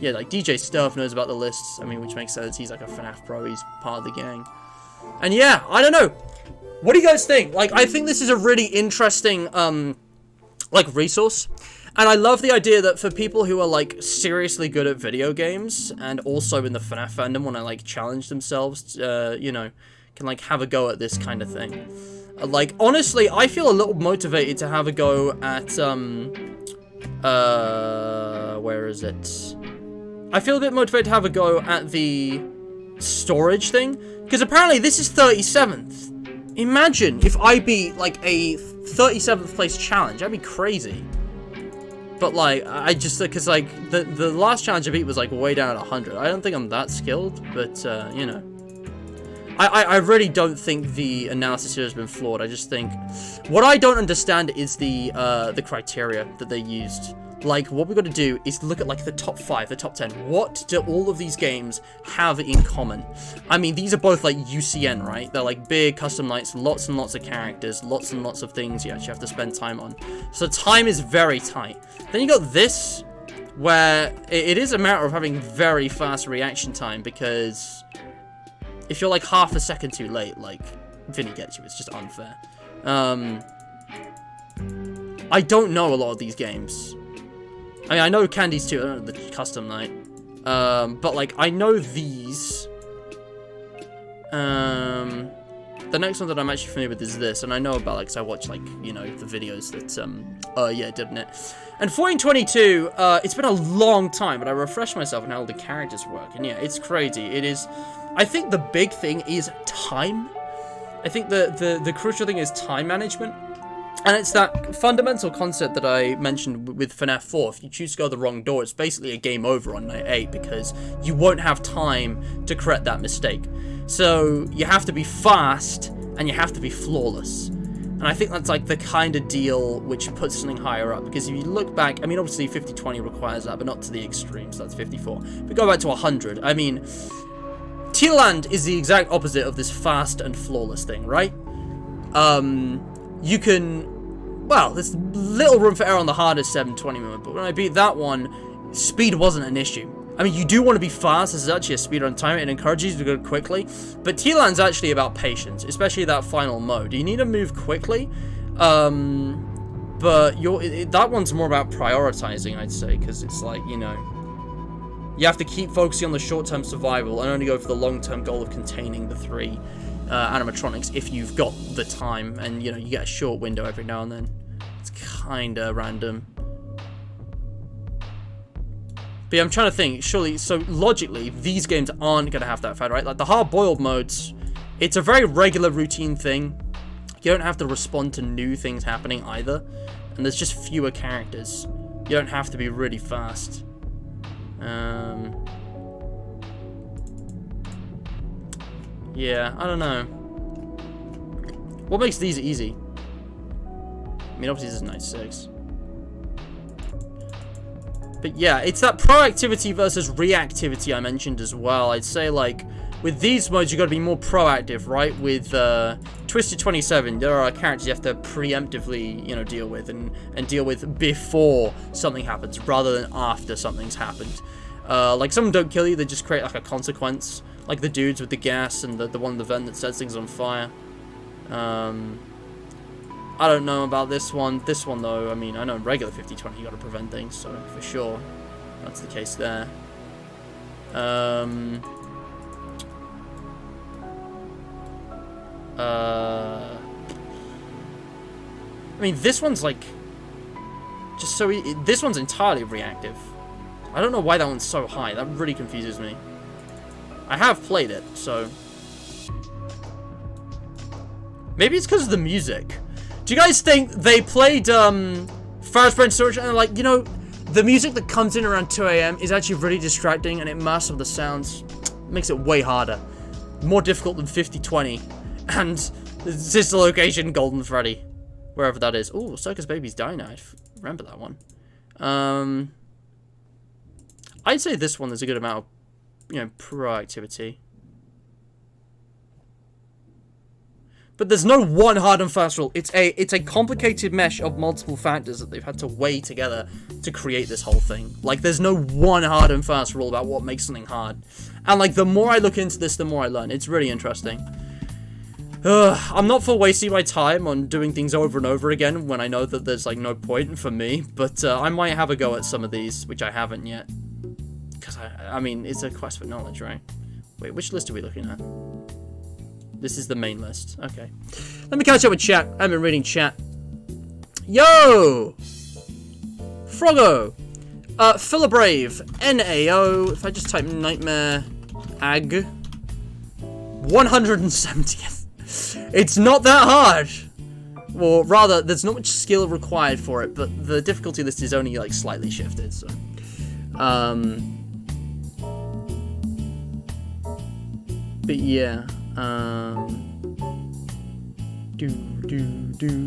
Yeah, like, DJ Stuff knows about the lists. I mean, which makes sense. He's like a Fnaf pro. He's part of the gang. And yeah, I don't know. What do you guys think? Like, I think this is a really interesting, like, resource. And I love the idea that for people who are, like, seriously good at video games, and also in the Fnaf fandom want to, like, challenge themselves, you know, can, like, have a go at this kind of thing. Like, honestly, I feel a little motivated to have a go at, where is it? I feel a bit motivated to have a go at the storage thing, because apparently this is 37th. Imagine if I beat, like, a 37th place challenge. That'd be crazy. But, like, I just, because, like, the last challenge I beat was, like, way down at 100. I don't think I'm that skilled, but, you know. I really don't think the analysis here has been flawed. I just think what I don't understand is the criteria that they used. Like, what we've got to do is look at, like, the top 5, the top 10. What do all of these games have in common? I mean, these are both, like, UCN, right? They're, like, big custom nights, lots and lots of characters, lots and lots of things you actually have to spend time on. So time is very tight. Then you got this, where it is a matter of having very fast reaction time, because if you're, like, half a second too late, like, Vinny gets you. It's just unfair. I don't know a lot of these games. I mean, I know Candies too. I don't know the custom night. But, like, I know these. The next one that I'm actually familiar with is this. And I know about, like, because I watch, like, you know, the videos that, yeah, didn't it? And 1422, it's been a long time, but I refreshed myself on how all the characters work. And, yeah, it's crazy. It is. I think the big thing is time. I think the crucial thing is time management. And it's that fundamental concept that I mentioned with FNAF 4. If you choose to go the wrong door, it's basically a game over on night 8 because you won't have time to correct that mistake. So you have to be fast and you have to be flawless. And I think that's like the kind of deal which puts something higher up. Because if you look back, I mean, obviously 50-20 requires that, but not to the extreme, so that's 54. But go back to 100. I mean, Tearland is the exact opposite of this fast and flawless thing, right? You can, well, there's little room for error on the hardest 720 mode, but when I beat that one, speed wasn't an issue. I mean, you do want to be fast. This is actually a speedrun timer. It encourages you to go quickly. But Tearland's actually about patience, especially that final mode. You need to move quickly, but that one's more about prioritizing, I'd say, because it's like, you know, you have to keep focusing on the short-term survival and only go for the long-term goal of containing the 3 animatronics if you've got the time, and you know, you get a short window every now and then. It's kinda random. But yeah, I'm trying to think, surely, so logically, these games aren't gonna have that fad, right? Like the hard-boiled modes, it's a very regular routine thing. You don't have to respond to new things happening either, and there's just fewer characters. You don't have to be really fast. Yeah, I don't know. What makes these easy? I mean, obviously this is night 6. But yeah, it's that proactivity versus reactivity I mentioned as well. I'd say, like, with these modes, you got to be more proactive, right? With Twisted 27, there are characters you have to preemptively, you know, deal with and deal with before something happens, rather than after something's happened. Like, some don't kill you, they just create, like, a consequence. Like the dudes with the gas and the one in the vent that sets things on fire. I don't know about this one. This one, though, I mean, I know in regular 50-20 you gotta prevent things, so for sure, that's the case there. I mean, this one's like... Just so... This one's entirely reactive. I don't know why that one's so high. That really confuses me. I have played it, so... Maybe it's because of the music. Do you guys think they played, Fast Brain Storage and they're like, you know, the music that comes in around 2 AM is actually really distracting and it masks up the sounds. Makes it way harder. More difficult than 5020. And Sister Location, Golden Freddy. Wherever that is. Ooh, Circus Baby's Dynamite. Remember that one. I'd say this one there's a good amount of, you know, proactivity. But there's no one hard and fast rule. It's a complicated mesh of multiple factors that they've had to weigh together to create this whole thing. Like, there's no one hard and fast rule about what makes something hard. And, like, the more I look into this, the more I learn. It's really interesting. I'm not for wasting my time on doing things over and over again when I know that there's, like, no point for me. But I might have a go at some of these, which I haven't yet. Because, I mean, it's a quest for knowledge, right? Wait, which list are we looking at? This is the main list. Okay. Let me catch up with chat. I've been reading chat. Yo! Froggo! Philabrave. NAO. If I just type Nightmare Ag. 170th. It's not that hard. Or rather, there's not much skill required for it, but the difficulty list is only, like, slightly shifted, so. But yeah.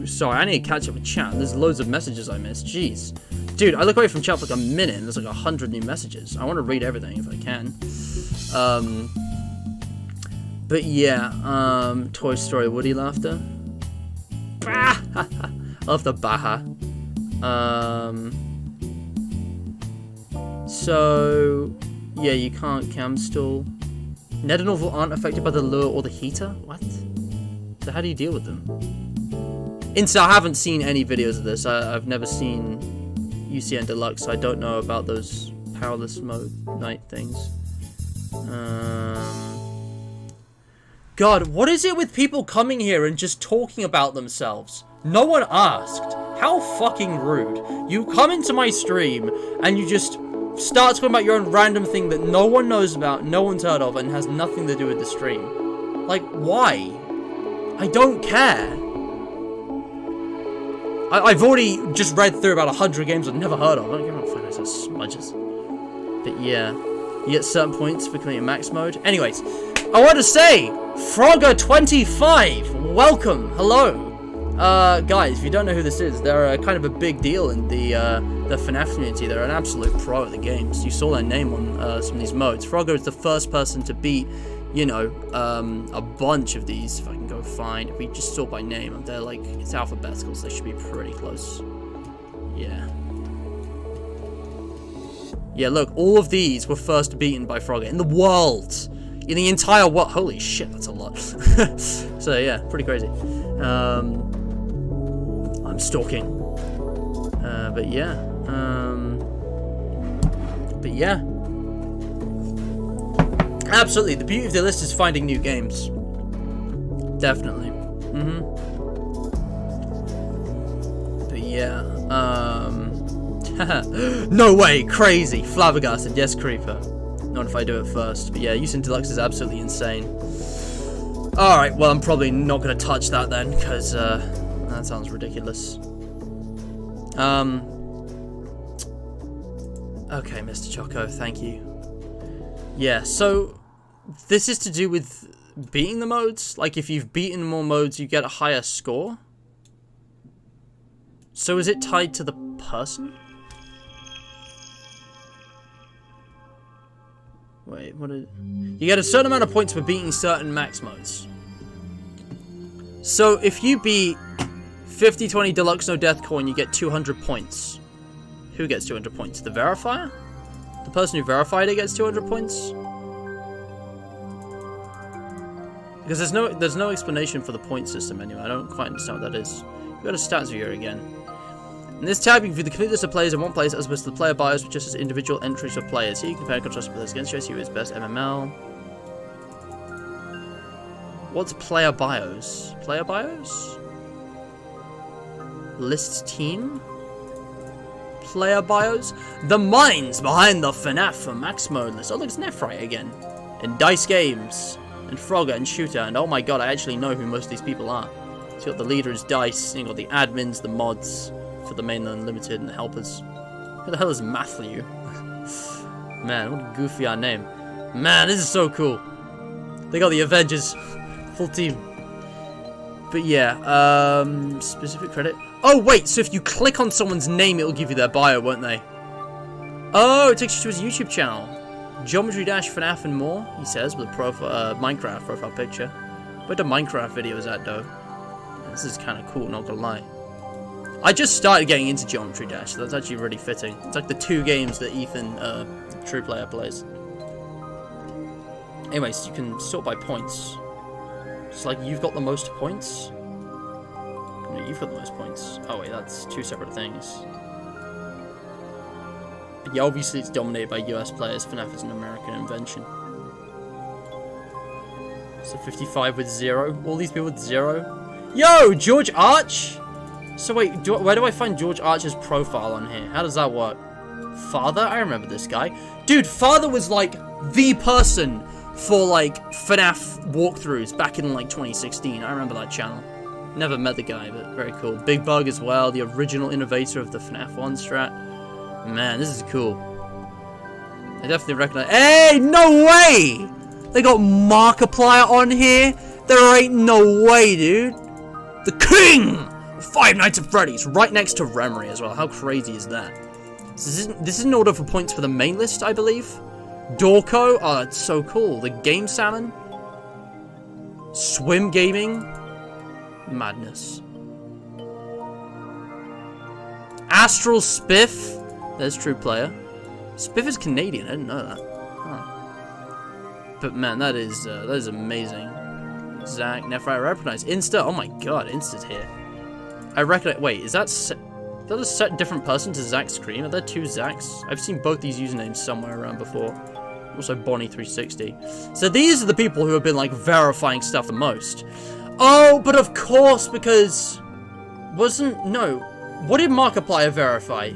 Sorry, I need to catch up with chat. There's loads of messages I missed. Jeez. Dude, I look away from chat for like a minute and there's like 100 new messages. I want to read everything if I can. But yeah, Toy Story Woody laughter. I love the baha. So, yeah, you can't cam stall. Ned and Orville aren't affected by the lure or the heater? What? So how do you deal with them? Insta, I haven't seen any videos of this. I've never seen UCN Deluxe, so I don't know about those powerless mode night things. God, what is it with people coming here and just talking about themselves? No one asked. How fucking rude. You come into my stream and you just start talking about your own random thing that no one knows about, no one's heard of, and has nothing to do with the stream. Like, why? I don't care. I've already just read through about 100 games I've never heard of. I don't give a fuck about those smudges. But yeah, you get certain points for completing max mode. Anyways, I want to say, Frogger25, welcome, hello. Guys, if you don't know who this is, they're kind of a big deal in the Fnaf community. They're an absolute pro at the games. You saw their name on some of these modes. Frogger is the first person to beat, you know, a bunch of these. If I can go find, if we just sort by name, they're like, it's alphabetical, so they should be pretty close. Yeah. Yeah, look, all of these were first beaten by Frogger in the world. In the entire world. Holy shit, that's a lot. So yeah, pretty crazy. I'm stalking. But yeah. But yeah. Absolutely, the beauty of the list is finding new games. Definitely. But yeah. No way, crazy. Flabbergasted, yes, Creeper. Not if I do it first. But yeah, UCN Deluxe is absolutely insane. Alright, well, I'm probably not going to touch that then, because that sounds ridiculous. Okay, Mr. Choco, thank you. Yeah, so this is to do with beating the modes. Like, if you've beaten more modes, you get a higher score. So is it tied to the person? Wait, what is... You get a certain amount of points for beating certain max modes. So if you beat 50/20 Deluxe No Death Coin, you get 200 points. Who gets 200 points? The verifier? The person who verified it gets 200 points? Because there's no explanation for the point system anyway. I don't quite understand what that is. Go to stats viewer again. In this tab, you can view the complete list of players in one place as opposed to the player bios, which just as individual entries of players. Here you can compare and contrast players against you, see who is best MML. What's player bios? Player bios? List team? Player bios? The minds behind the Fnaf for max mode list. Oh, look, it's Nephrite again. And Dice Games. And Frogger and Shooter. And oh my god, I actually know who most of these people are. So you got the leaders, Dice. You got the admins, the mods for the main unlimited, and the helpers. Who the hell is Matthew? Man, what a goofy name. Man, this is so cool. They got the Avengers. Full team. But yeah, specific credit. Oh wait, so if you click on someone's name, it'll give you their bio, won't they? Oh, it takes you to his YouTube channel. Geometry Dash, Fnaf and more, he says, with a profile, Minecraft profile picture. Where the Minecraft videos at, though? This is kind of cool, not gonna lie. I just started getting into Geometry Dash, so that's actually really fitting. It's like the 2 games that Ethan, True Player, plays. Anyways, you can sort by points. It's like you've got the most points. No, you've got the most points. Oh wait, that's 2 separate things. But yeah, obviously it's dominated by US players. Fnaf is an American invention. So 55 with 0. All these people with 0. Yo, George Arch! So wait, where do I find George Arch's profile on here? How does that work? Father? I remember this guy. Dude, Father was like the person for like FNAF walkthroughs back in like 2016. I remember that channel. Never met the guy, but very cool. Big Bug as well, the original innovator of the FNAF 1 strat. Man, this is cool. I definitely recognize. Hey, no way! They got Markiplier on here? There ain't no way, dude. The king of Five Nights at Freddy's, right next to Remory as well. How crazy is that? So this is in order for points for the main list, I believe. Dorco, oh, that's so cool. The Game Salmon. Swim Gaming. Madness. Astral Spiff. There's True Player. Spiff is Canadian. I didn't know that. Huh. But man, that is amazing. Zach, Nephrite, recognize Insta. Oh my god, Insta's here. I reckon. Wait, is that a set different person to Zach Scream? Are there 2 Zachs? I've seen both these usernames somewhere around before. Also Bonnie360. So these are the people who have been like verifying stuff the most. Oh, but of course, because what did Markiplier verify?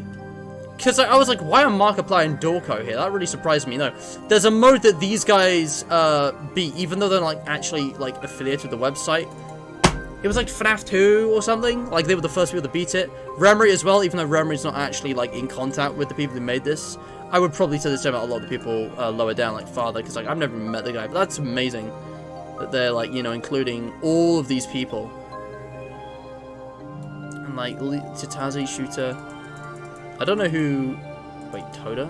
Because I was like, why are Markiplier and Dorco here? That really surprised me. No, there's a mode that these guys beat, even though they're like actually like affiliated with the website. It was like FNAF 2 or something. Like they were the first people to beat it. Remory as well, even though Remory's not actually like in contact with the people who made this. I would probably say the same about a lot of the people lower down, like Father, because like I've never met the guy, but that's amazing that they're like, you know, including all of these people. And like Titazi, Shooter. I don't know who. Wait, Toda?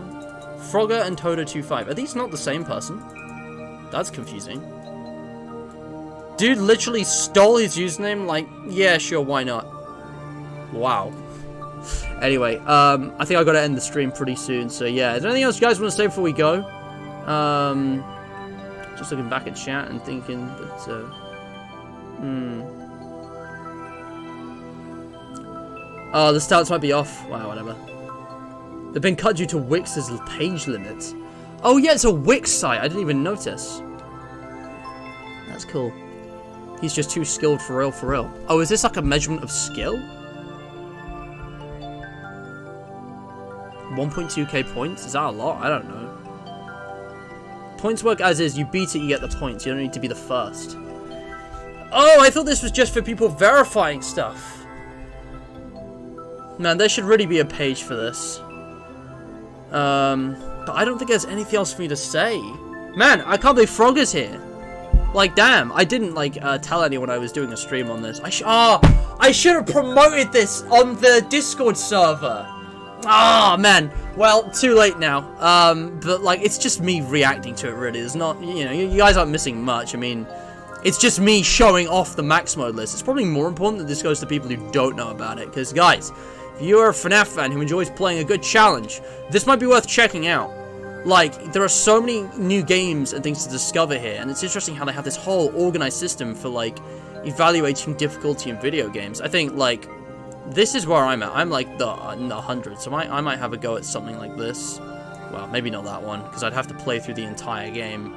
Frogger and Toda25. Are these not the same person? That's confusing. Dude literally stole his username, like, yeah, sure, why not? Wow. Anyway, I think I gotta end the stream pretty soon, so yeah. Is there anything else you guys want to say before we go? Just looking back at chat and thinking that, Oh, the stats might be off. Wow, whatever. They've been cut due to Wix's page limit. Oh yeah, it's a Wix site. I didn't even notice. That's cool. He's just too skilled for real, for real. Oh, is this like a measurement of skill? 1.2k points? Is that a lot? I don't know. Points work as is. You beat it, you get the points. You don't need to be the first. Oh, I thought this was just for people verifying stuff. Man, there should really be a page for this. But I don't think there's anything else for me to say. Man, I can't believe Frogger's here. Like, damn, I didn't, like, tell anyone I was doing a stream on this. I should have promoted this on the Discord server. Ah, man. Well, too late now. But, like, it's just me reacting to it, really. There's not, you know, you guys aren't missing much. I mean, it's just me showing off the max mode list. It's probably more important that this goes to people who don't know about it. Because, guys, if you're a FNAF fan who enjoys playing a good challenge, this might be worth checking out. Like, there are so many new games and things to discover here, and it's interesting how they have this whole organized system for, like, evaluating difficulty in video games. I think, like, This is where I'm at. I'm like in the hundreds, so I might have a go at something like this. Well, maybe not that one, because I'd have to play through the entire game,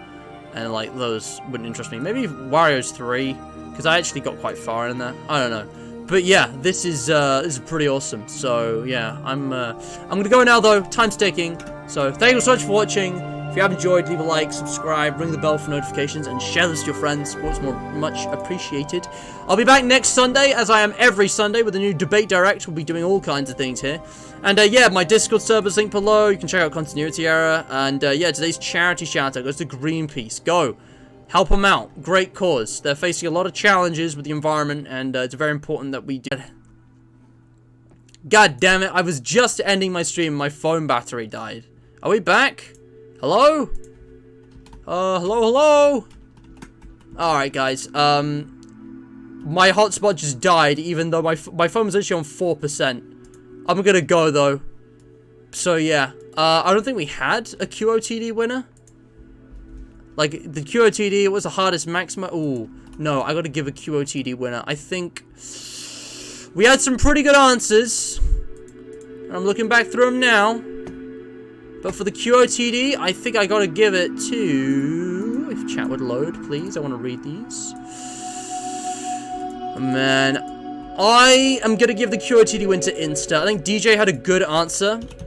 and like those wouldn't interest me. Maybe Wario's 3, because I actually got quite far in there. I don't know, but yeah, this is pretty awesome. So yeah, I'm gonna go now though. Time's ticking. So thank you so much for watching. If you have enjoyed, leave a like, subscribe, ring the bell for notifications, and share this to your friends. It's much appreciated. I'll be back next Sunday, as I am every Sunday, with a new debate direct. We'll be doing all kinds of things here. And yeah, my Discord server's linked below. You can check out Continuity Error. And yeah, today's charity shoutout goes to Greenpeace. Go. Help them out. Great cause. They're facing a lot of challenges with the environment, and it's very important that we do. God damn it, I was just ending my stream and my phone battery died. Are we back? Hello? Hello? Alright, guys. My hotspot just died, even though my phone was actually on 4%. I'm gonna go, though. So, yeah. I don't think we had a QOTD winner. Like, the QOTD was the hardest maxima. Ooh, no, I gotta give a QOTD winner. I think we had some pretty good answers. I'm looking back through them now. But for the QOTD, I think I gotta give it to... If chat would load, please. I want to read these. Man, I am gonna give the QOTD win to Insta. I think DJ had a good answer.